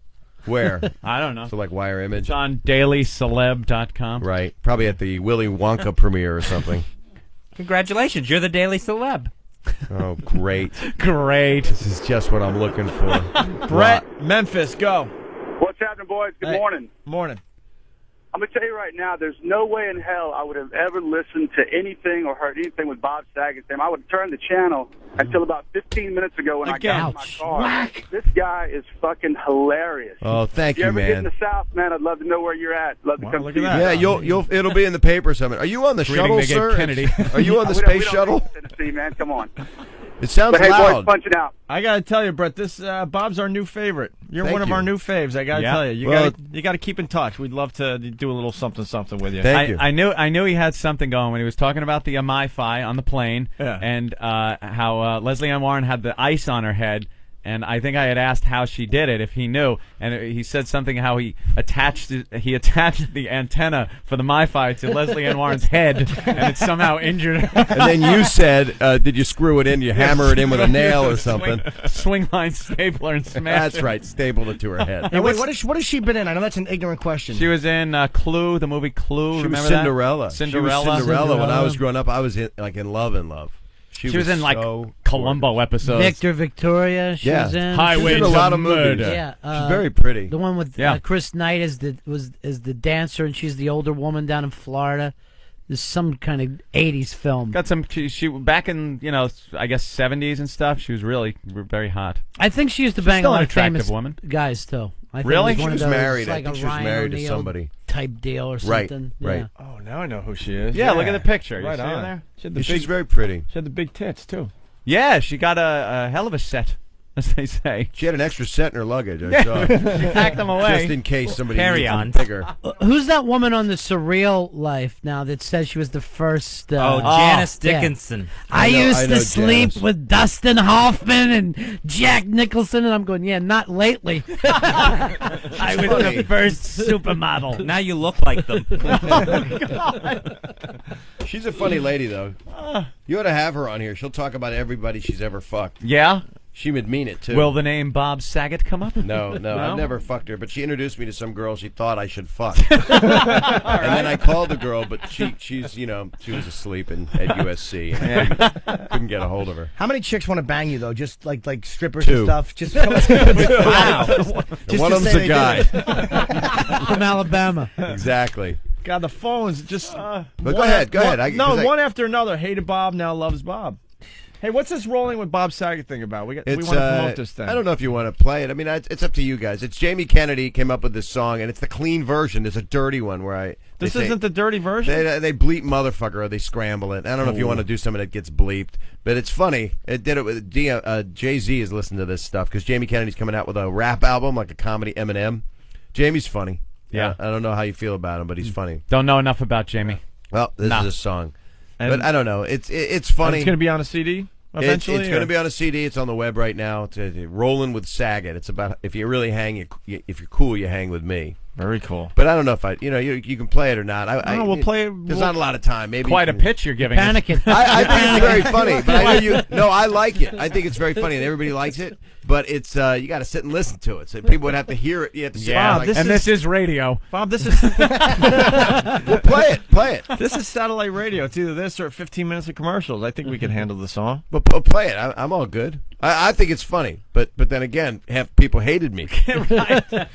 Speaker 2: Where?
Speaker 1: I don't know.
Speaker 2: So like Wire Image?
Speaker 1: It's on dailyceleb.com.
Speaker 2: Right. Probably at the Willy Wonka premiere or something.
Speaker 6: Congratulations, you're the Daily Celeb.
Speaker 2: Oh, great.
Speaker 1: Great.
Speaker 2: This is just what I'm looking for.
Speaker 3: Brett, Memphis, go.
Speaker 16: What's happening, boys? Good morning.
Speaker 3: Morning.
Speaker 16: I'm going to tell you right now, there's no way in hell I would have ever listened to anything or heard anything with Bob Saget's name. I would have turned the channel until about 15 minutes ago when I got in my car. This guy is fucking hilarious.
Speaker 2: Oh, thank you,
Speaker 16: If you ever get in
Speaker 2: man.
Speaker 16: the South, man, I'd love to know where you're at. Love to come see you.
Speaker 2: Yeah, it'll be in the paper something. Are you on the
Speaker 1: Greeting
Speaker 2: shuttle,
Speaker 1: they gave
Speaker 2: sir?
Speaker 1: Kennedy.
Speaker 2: Are you on the
Speaker 16: We
Speaker 2: space
Speaker 16: don't
Speaker 2: shuttle?
Speaker 16: need Tennessee, man. Come on.
Speaker 2: It sounds
Speaker 16: But hey,
Speaker 2: loud.
Speaker 16: boys, punch it out.
Speaker 3: I got to tell you, Brett, this Bob's our new favorite. You're
Speaker 2: Thank
Speaker 3: one of
Speaker 2: you.
Speaker 3: our new faves. I got to
Speaker 1: Yeah.
Speaker 3: tell you.
Speaker 2: Well,
Speaker 3: You got to keep in touch. We'd love to do a little something with you.
Speaker 2: Thank you.
Speaker 1: I knew he had something going when he was talking about the MiFi on the plane and how Leslie Ann Warren had the ice on her head. And I think I had asked how she did it, if he knew, and he said something how he attached the antenna for the MiFi to Leslie Ann Warren's head, and it somehow injured her.
Speaker 2: And then you said, did you screw it in? You hammer it in with a nail or something?
Speaker 1: Swing line stapler and smash
Speaker 2: That's
Speaker 1: it.
Speaker 2: right, stapled it to her head.
Speaker 7: Hey, wait, what has she been in? I know that's an ignorant question.
Speaker 1: She was in Clue, the movie Clue.
Speaker 2: She was
Speaker 1: Remember
Speaker 2: Cinderella.
Speaker 1: that? Cinderella.
Speaker 2: She was Cinderella. When I was growing up, I was in love.
Speaker 1: She was in like
Speaker 2: so
Speaker 1: Columbo episodes.
Speaker 4: Victor Victoria. She was in
Speaker 1: Highway
Speaker 2: She's in a lot of movies.
Speaker 4: Yeah,
Speaker 2: she's very pretty.
Speaker 4: The one with Chris Knight is the dancer, and she's the older woman down in Florida. There's some kind of '80s film.
Speaker 1: Got some. She back in I guess '70s and stuff. She was really very hot.
Speaker 4: I think she used to
Speaker 1: She's
Speaker 4: bang a
Speaker 1: still
Speaker 4: lot
Speaker 1: an
Speaker 4: of famous
Speaker 1: attractive woman.
Speaker 4: guys too. I think
Speaker 1: Really?
Speaker 4: it was one
Speaker 2: She was
Speaker 4: of those,
Speaker 2: married. I
Speaker 4: like
Speaker 2: think
Speaker 4: a
Speaker 2: she was
Speaker 4: Ryan
Speaker 2: married to
Speaker 4: O'Neal
Speaker 2: somebody.
Speaker 4: type deal or
Speaker 2: Right,
Speaker 4: something.
Speaker 2: right.
Speaker 4: Yeah.
Speaker 3: Oh, now I know who she is.
Speaker 1: Yeah, look at the picture. You
Speaker 3: Right
Speaker 1: see her
Speaker 3: on.
Speaker 1: there?
Speaker 3: She had the
Speaker 2: She's
Speaker 3: big,
Speaker 2: very pretty.
Speaker 3: she had the big tits too.
Speaker 1: Yeah, she got a hell of a set, as they say.
Speaker 2: She had an extra set in her luggage. I saw.
Speaker 1: She packed them away.
Speaker 2: Just in case somebody
Speaker 6: Carry
Speaker 2: needs
Speaker 6: on.
Speaker 2: them bigger.
Speaker 4: Who's that woman on the Surreal Life now that says she was the first?
Speaker 6: Janice
Speaker 4: yeah.
Speaker 6: Dickinson.
Speaker 4: I used
Speaker 2: know
Speaker 4: to sleep
Speaker 2: Janice.
Speaker 4: with Dustin Hoffman and Jack Nicholson, and I'm going, yeah, not lately. I was
Speaker 2: funny.
Speaker 4: the first supermodel.
Speaker 6: Now you look like them.
Speaker 2: She's a funny lady, though. You ought to have her on here. She'll talk about everybody she's ever fucked.
Speaker 1: Yeah?
Speaker 2: She would mean it, too.
Speaker 1: Will the name Bob Saget come up?
Speaker 2: No, I've never fucked her, but she introduced me to some girl she thought I should fuck. And then I called the girl, but she's she was asleep at USC. And I couldn't get a hold of her.
Speaker 7: How many chicks want to bang you though? Just like strippers
Speaker 2: Two.
Speaker 7: and stuff. Just
Speaker 4: Wow.
Speaker 7: Just
Speaker 2: One
Speaker 7: to
Speaker 2: of them's
Speaker 7: say
Speaker 2: a
Speaker 7: they
Speaker 2: guy.
Speaker 7: did it.
Speaker 4: From Alabama.
Speaker 2: Exactly.
Speaker 3: God, the phones just.
Speaker 2: But go ahead.
Speaker 3: One after another. Hated Bob, now loves Bob. Hey, what's this rolling with Bob Saget thing about? We want to promote this thing.
Speaker 2: I don't know if you want to play it. I mean, it's up to you guys. It's Jamie Kennedy came up with this song, and it's the clean version. There's a dirty one where
Speaker 3: This isn't the dirty version?
Speaker 2: They bleep motherfucker or they scramble it. I don't know if you want to do something that gets bleeped, but it's funny. It did it with Jay-Z has listened to this stuff because Jamie Kennedy's coming out with a rap album, like a comedy Eminem. Jamie's funny.
Speaker 1: Yeah.
Speaker 2: I don't know how you feel about him, but he's funny.
Speaker 1: Don't know enough about Jamie.
Speaker 2: Well, this is a song.
Speaker 3: And-
Speaker 2: But I don't know. It's funny.
Speaker 3: It's going to be on a CD eventually?
Speaker 2: It's going to be on a CD. It's on the web right now. It's Rolling with Saget. It's about if you really hang, if you're cool, you hang with me.
Speaker 3: Very cool.
Speaker 2: But I don't know if you can play it or not.
Speaker 3: We'll play it.
Speaker 2: There's not a lot of time. Maybe
Speaker 1: Quite a pitch you're giving.
Speaker 4: Panicking.
Speaker 2: I think it's very funny, but I know you. No, I like it. I think it's very funny, and everybody likes it. but it's you got to sit and listen to it. So people would have to hear it. You have to sit
Speaker 1: Yeah,
Speaker 2: there like,
Speaker 1: this is radio.
Speaker 3: Bob, this is
Speaker 2: well, play it.
Speaker 3: This is satellite radio. It's either this or 15 minutes of commercials. I think we can handle the song.
Speaker 2: But play it. I'm all good. I think it's funny, but then again, half people hated me.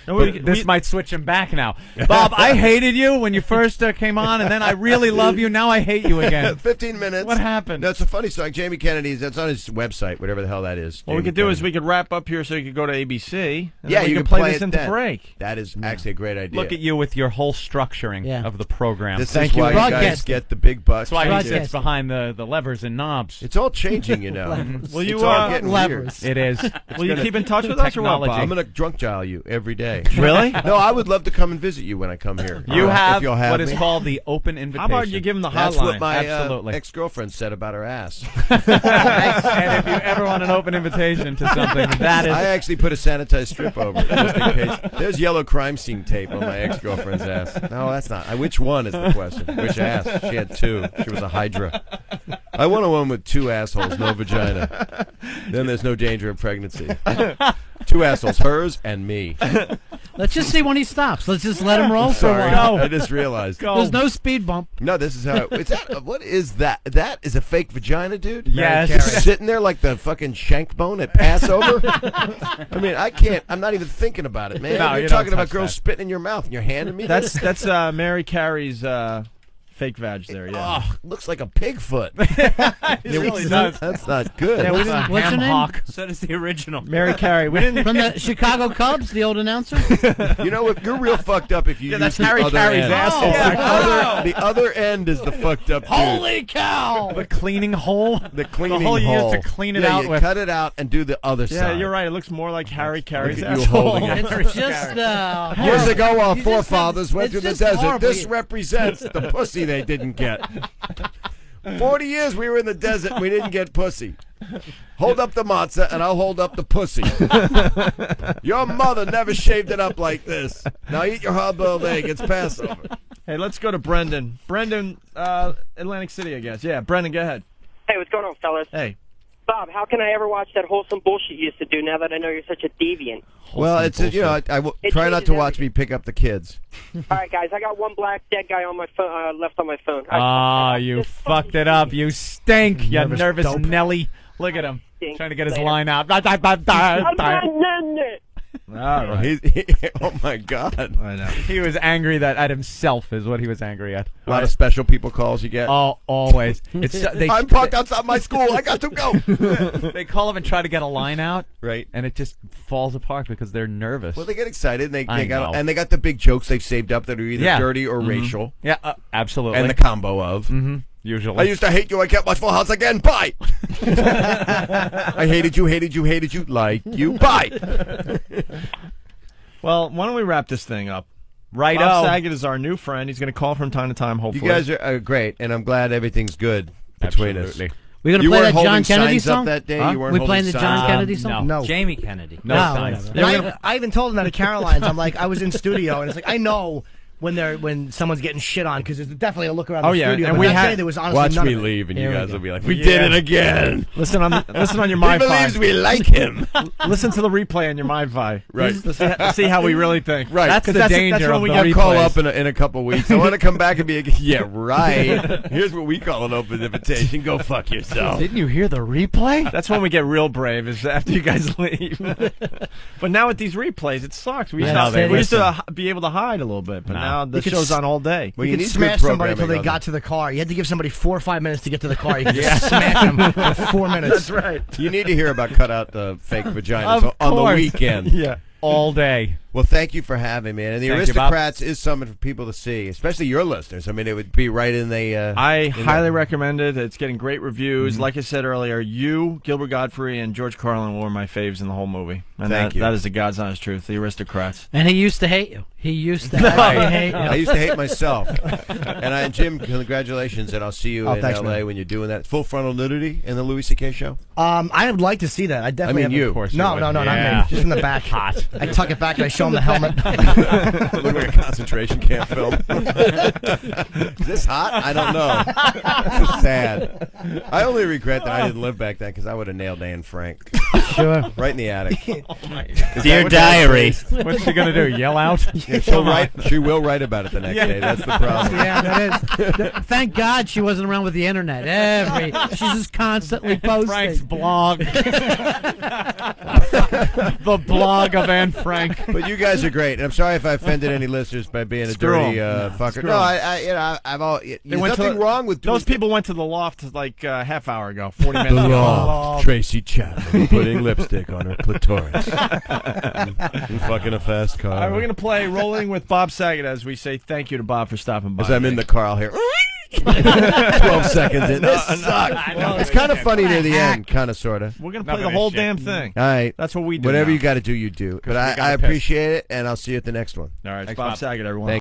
Speaker 1: This might switch him back now. Bob, I hated you when you first came on, and then I really love you. Now I hate you again.
Speaker 2: 15 minutes.
Speaker 1: What happened?
Speaker 2: No, it's a funny song. Jamie Kennedy's. That's on his website, whatever the hell that is.
Speaker 3: What we could do is we could wrap up here so you could go to ABC. And
Speaker 2: Yeah,
Speaker 3: then we
Speaker 2: you
Speaker 3: can
Speaker 2: can
Speaker 3: play this
Speaker 2: it
Speaker 3: into
Speaker 2: then.
Speaker 3: break.
Speaker 2: That is actually a great idea.
Speaker 1: Look at you with your whole structuring of the program.
Speaker 2: This is why you guys get the big bucks.
Speaker 1: That's why he sits behind the levers and knobs.
Speaker 2: It's all changing, you know.
Speaker 3: Will you
Speaker 2: it's all getting
Speaker 1: levers?
Speaker 2: weird.
Speaker 1: It is.
Speaker 3: Will you keep in touch with us or what, Bob?
Speaker 2: I'm going to drunk dial you every day.
Speaker 3: Really?
Speaker 2: No, I would love to come and visit you when I come here.
Speaker 1: You have
Speaker 2: if you'll have
Speaker 1: what is
Speaker 2: me.
Speaker 1: called the open invitation.
Speaker 3: How about you give him the hotline?
Speaker 2: That's what my
Speaker 1: Absolutely.
Speaker 2: ex-girlfriend said about her ass.
Speaker 1: And if you ever want an open invitation to something, that is.
Speaker 2: I actually put a sanitized strip over it just in case. There's yellow crime scene tape on my ex-girlfriend's ass. No, that's not. Which one is the question? Which ass? She had two. She was a hydra. I want a one with two assholes, no vagina. Then there's no danger of pregnancy. Two assholes, hers and me.
Speaker 4: Let's just see when he stops. Let's just let him roll for a
Speaker 2: Sorry,
Speaker 4: while.
Speaker 2: I just realized.
Speaker 4: There's no speed bump.
Speaker 2: No, this is how. What is that? That is a fake vagina, dude.
Speaker 1: Yes.
Speaker 2: Just sitting there like the fucking shank bone at Passover. I mean, I can't. I'm not even thinking about it, man.
Speaker 1: No,
Speaker 2: You're
Speaker 1: you
Speaker 2: talking
Speaker 1: don't
Speaker 2: about
Speaker 1: touch
Speaker 2: girls
Speaker 1: that.
Speaker 2: spitting in your mouth and you're handing me
Speaker 3: That's
Speaker 2: this.
Speaker 3: that's Mary Carey's fake vag there. Yeah.
Speaker 2: Oh, looks like a pig foot.
Speaker 1: It really does.
Speaker 2: That's not good.
Speaker 3: Yeah, we
Speaker 1: It's a
Speaker 3: didn't-
Speaker 4: what's her
Speaker 1: ham
Speaker 4: name?
Speaker 1: hock.
Speaker 6: So does the original.
Speaker 3: Mary Carey. We didn't.
Speaker 4: From the Chicago Cubs, the old announcer.
Speaker 2: You know what? You're real fucked up if you use
Speaker 3: that's
Speaker 2: the
Speaker 3: Harry
Speaker 2: other
Speaker 3: Carey's
Speaker 2: end.
Speaker 3: asshole.
Speaker 2: The other end is the fucked up dude.
Speaker 4: Holy cow!
Speaker 1: The cleaning hole.
Speaker 2: The cleaning
Speaker 1: hole you use
Speaker 2: hole.
Speaker 1: to clean it
Speaker 2: Yeah,
Speaker 1: out
Speaker 2: you
Speaker 1: with.
Speaker 2: cut it out and do the other
Speaker 3: Yeah,
Speaker 2: side.
Speaker 3: you're right. It looks more like Harry Carey's
Speaker 2: Look at you
Speaker 3: asshole.
Speaker 2: holding it.
Speaker 4: It's just
Speaker 2: Years ago, our
Speaker 4: You just
Speaker 2: forefathers
Speaker 4: said-
Speaker 2: went
Speaker 4: it's
Speaker 2: through the
Speaker 4: just
Speaker 2: desert.
Speaker 4: horrible.
Speaker 2: This represents the pussy they didn't get. 40 years we were in the desert and we didn't get pussy. Hold up the matzah and I'll hold up the pussy. Your mother never shaved it up like this. Now eat your hard-boiled egg. It's Passover.
Speaker 3: Hey, let's go to Brendan. Brendan, Atlantic City, I guess. Yeah, Brendan, go ahead.
Speaker 17: Hey, what's going on, fellas?
Speaker 3: Hey.
Speaker 17: Bob, how can I ever watch that wholesome bullshit you used to do now that I know you're such a deviant?
Speaker 2: Well, it's you know I will
Speaker 17: It
Speaker 2: try not
Speaker 17: changes
Speaker 2: to watch me pick up the kids.
Speaker 17: All right, guys, I got one black dead guy on my phone left on my phone.
Speaker 1: Ah, you fucked it up. You stink, you nervous
Speaker 7: dope.
Speaker 1: Nelly. Look at him.
Speaker 17: Stink.
Speaker 1: Trying to get his
Speaker 17: Later.
Speaker 1: line out.
Speaker 3: All right.
Speaker 2: Oh my God!
Speaker 3: I know.
Speaker 1: He was angry at himself is what he was angry at.
Speaker 2: A lot of special people calls you get.
Speaker 1: Oh, always. It's
Speaker 2: I'm parked outside my school. I got to go.
Speaker 1: They call him and try to get a line out,
Speaker 2: Right.
Speaker 1: and it just falls apart because they're nervous.
Speaker 2: Well, they get excited. And
Speaker 1: I
Speaker 2: they got
Speaker 1: know.
Speaker 2: and they got the big jokes they've saved up that are either
Speaker 1: Yeah.
Speaker 2: dirty or
Speaker 1: Mhm.
Speaker 2: racial,
Speaker 1: Yeah, absolutely.
Speaker 2: and the combo of.
Speaker 1: Usually.
Speaker 2: I used to hate you. I can't watch Full House again. Bye. I hated you. Like you. Bye.
Speaker 3: Well, why don't we wrap this thing up?
Speaker 1: Righto.
Speaker 3: Bob Saget is our new friend. He's going to call from time to time,
Speaker 2: You
Speaker 3: hopefully.
Speaker 2: guys are great, and I'm glad everything's good between
Speaker 1: Absolutely.
Speaker 2: us.
Speaker 4: We're gonna
Speaker 2: You
Speaker 4: play
Speaker 2: weren't
Speaker 4: that John
Speaker 2: holding
Speaker 4: Kennedy
Speaker 2: signs up
Speaker 4: song.
Speaker 2: that day?
Speaker 4: Huh?
Speaker 2: You weren't
Speaker 4: We
Speaker 2: holding
Speaker 4: playing the John
Speaker 2: signs?
Speaker 4: Kennedy song?
Speaker 1: No.
Speaker 6: Jamie Kennedy.
Speaker 1: No signs.
Speaker 4: whatever.
Speaker 7: I even told him that at Caroline's. I'm like, I was in studio, and it's like I know when someone's getting shit on because there's definitely a look around
Speaker 3: Oh,
Speaker 7: the
Speaker 3: yeah,
Speaker 7: studio.
Speaker 3: and
Speaker 7: but
Speaker 3: we
Speaker 7: that
Speaker 3: had-
Speaker 7: day there was honestly
Speaker 2: Watch
Speaker 7: none
Speaker 2: me
Speaker 7: of it.
Speaker 2: leave, and
Speaker 4: Here
Speaker 2: you
Speaker 4: we
Speaker 2: guys
Speaker 4: go.
Speaker 2: will be like, "We did it again."
Speaker 3: Listen on your
Speaker 2: He
Speaker 3: MiFi.
Speaker 2: believes we like him.
Speaker 3: Listen to the replay on your MiFi.
Speaker 2: Right.
Speaker 3: Let's see how we really think.
Speaker 2: Right.
Speaker 1: That's the
Speaker 3: 'Cause
Speaker 1: danger
Speaker 3: that's when
Speaker 1: of
Speaker 3: we
Speaker 1: the
Speaker 3: get
Speaker 2: I'll call
Speaker 1: replays.
Speaker 2: up in a couple weeks. I want to come back and be like, yeah, right. Here's what we call an open invitation. Go fuck yourself.
Speaker 1: Didn't you hear the replay?
Speaker 3: That's when we get real brave, is after you guys leave. But now with these replays, it sucks. We used,
Speaker 4: Yeah,
Speaker 3: to,
Speaker 4: they
Speaker 3: we used to
Speaker 4: listen.
Speaker 3: be able to hide a little bit, but
Speaker 1: No.
Speaker 3: now the
Speaker 7: You could
Speaker 3: show's
Speaker 7: s-
Speaker 3: on all day.
Speaker 2: Well,
Speaker 7: You
Speaker 2: you
Speaker 7: could
Speaker 2: need
Speaker 7: smash
Speaker 2: good
Speaker 7: somebody until
Speaker 2: programming
Speaker 7: they
Speaker 2: on
Speaker 7: got
Speaker 2: them.
Speaker 7: to the car. You had to give somebody 4 or 5 minutes to get to the car. You could just smack them for 4 minutes.
Speaker 3: That's right.
Speaker 2: You need to hear about cut out the fake vaginas
Speaker 1: Of
Speaker 2: on the
Speaker 1: course.
Speaker 2: weekend.
Speaker 3: Yeah.
Speaker 1: All day.
Speaker 2: Well, thank you for having me. And the
Speaker 1: Thank you, Bob.
Speaker 2: Aristocrats is something for people to see, especially your listeners. I mean, it would be right in the.
Speaker 3: I
Speaker 2: in
Speaker 3: highly
Speaker 2: the-
Speaker 3: recommend it. It's getting great reviews. Like I said earlier, you, Gilbert Godfrey, and George Carlin were my faves in the whole movie. And
Speaker 2: Thank you.
Speaker 3: that is the God's honest truth. The Aristocrats.
Speaker 4: And he used to hate you. He used to actually hate you.
Speaker 2: I used to hate myself. And Jim, congratulations, and I'll see you in
Speaker 7: thanks,
Speaker 2: L.A.
Speaker 7: man.
Speaker 2: when you're doing that full frontal nudity in the Louis C.K. show.
Speaker 7: I would like to see that. I definitely.
Speaker 2: I mean,
Speaker 7: have
Speaker 2: you.
Speaker 7: A,
Speaker 2: Of course
Speaker 7: no,
Speaker 2: you
Speaker 7: no,
Speaker 2: would.
Speaker 7: no, not
Speaker 1: Yeah.
Speaker 7: me. Just in the back.
Speaker 1: Hot.
Speaker 7: I tuck it back and I show show him the helmet.
Speaker 2: Look like a concentration camp film. Is this hot? I don't know. This is sad. I only regret that I didn't live back then because I would have nailed Anne Frank.
Speaker 4: Sure.
Speaker 2: Right in the attic.
Speaker 6: Dear diary.
Speaker 1: What's she gonna do? Yell out?
Speaker 2: Yeah, she will write about it the next day. That's the problem.
Speaker 4: Yeah, that is. Thank God she wasn't around with the internet. She's just constantly posting.
Speaker 1: Frank's blog. The blog of Anne Frank.
Speaker 2: But you guys are great, and I'm sorry if I offended any listeners by being a dirty fucker. No, I've all. There's nothing wrong with
Speaker 3: those people. Went to the loft like half hour ago, 40 minutes ago.
Speaker 2: Loft. Tracy Chapman putting lipstick on her clitoris. And fucking a fast car.
Speaker 3: All right, we're gonna play "Rolling with Bob Saget" as we say thank you to Bob for stopping by.
Speaker 2: As I'm in the car, I'll hear 12 seconds in. This sucks. It's kind of funny near the end, kind of, sort of.
Speaker 3: We're gonna play the whole damn thing.
Speaker 2: All right,
Speaker 3: that's what we do.
Speaker 2: Whatever
Speaker 3: now.
Speaker 2: you got to do, you do. But I appreciate it, and I'll see you at the next one.
Speaker 3: All right, it's
Speaker 2: Thanks,
Speaker 3: Bob Saget, everyone.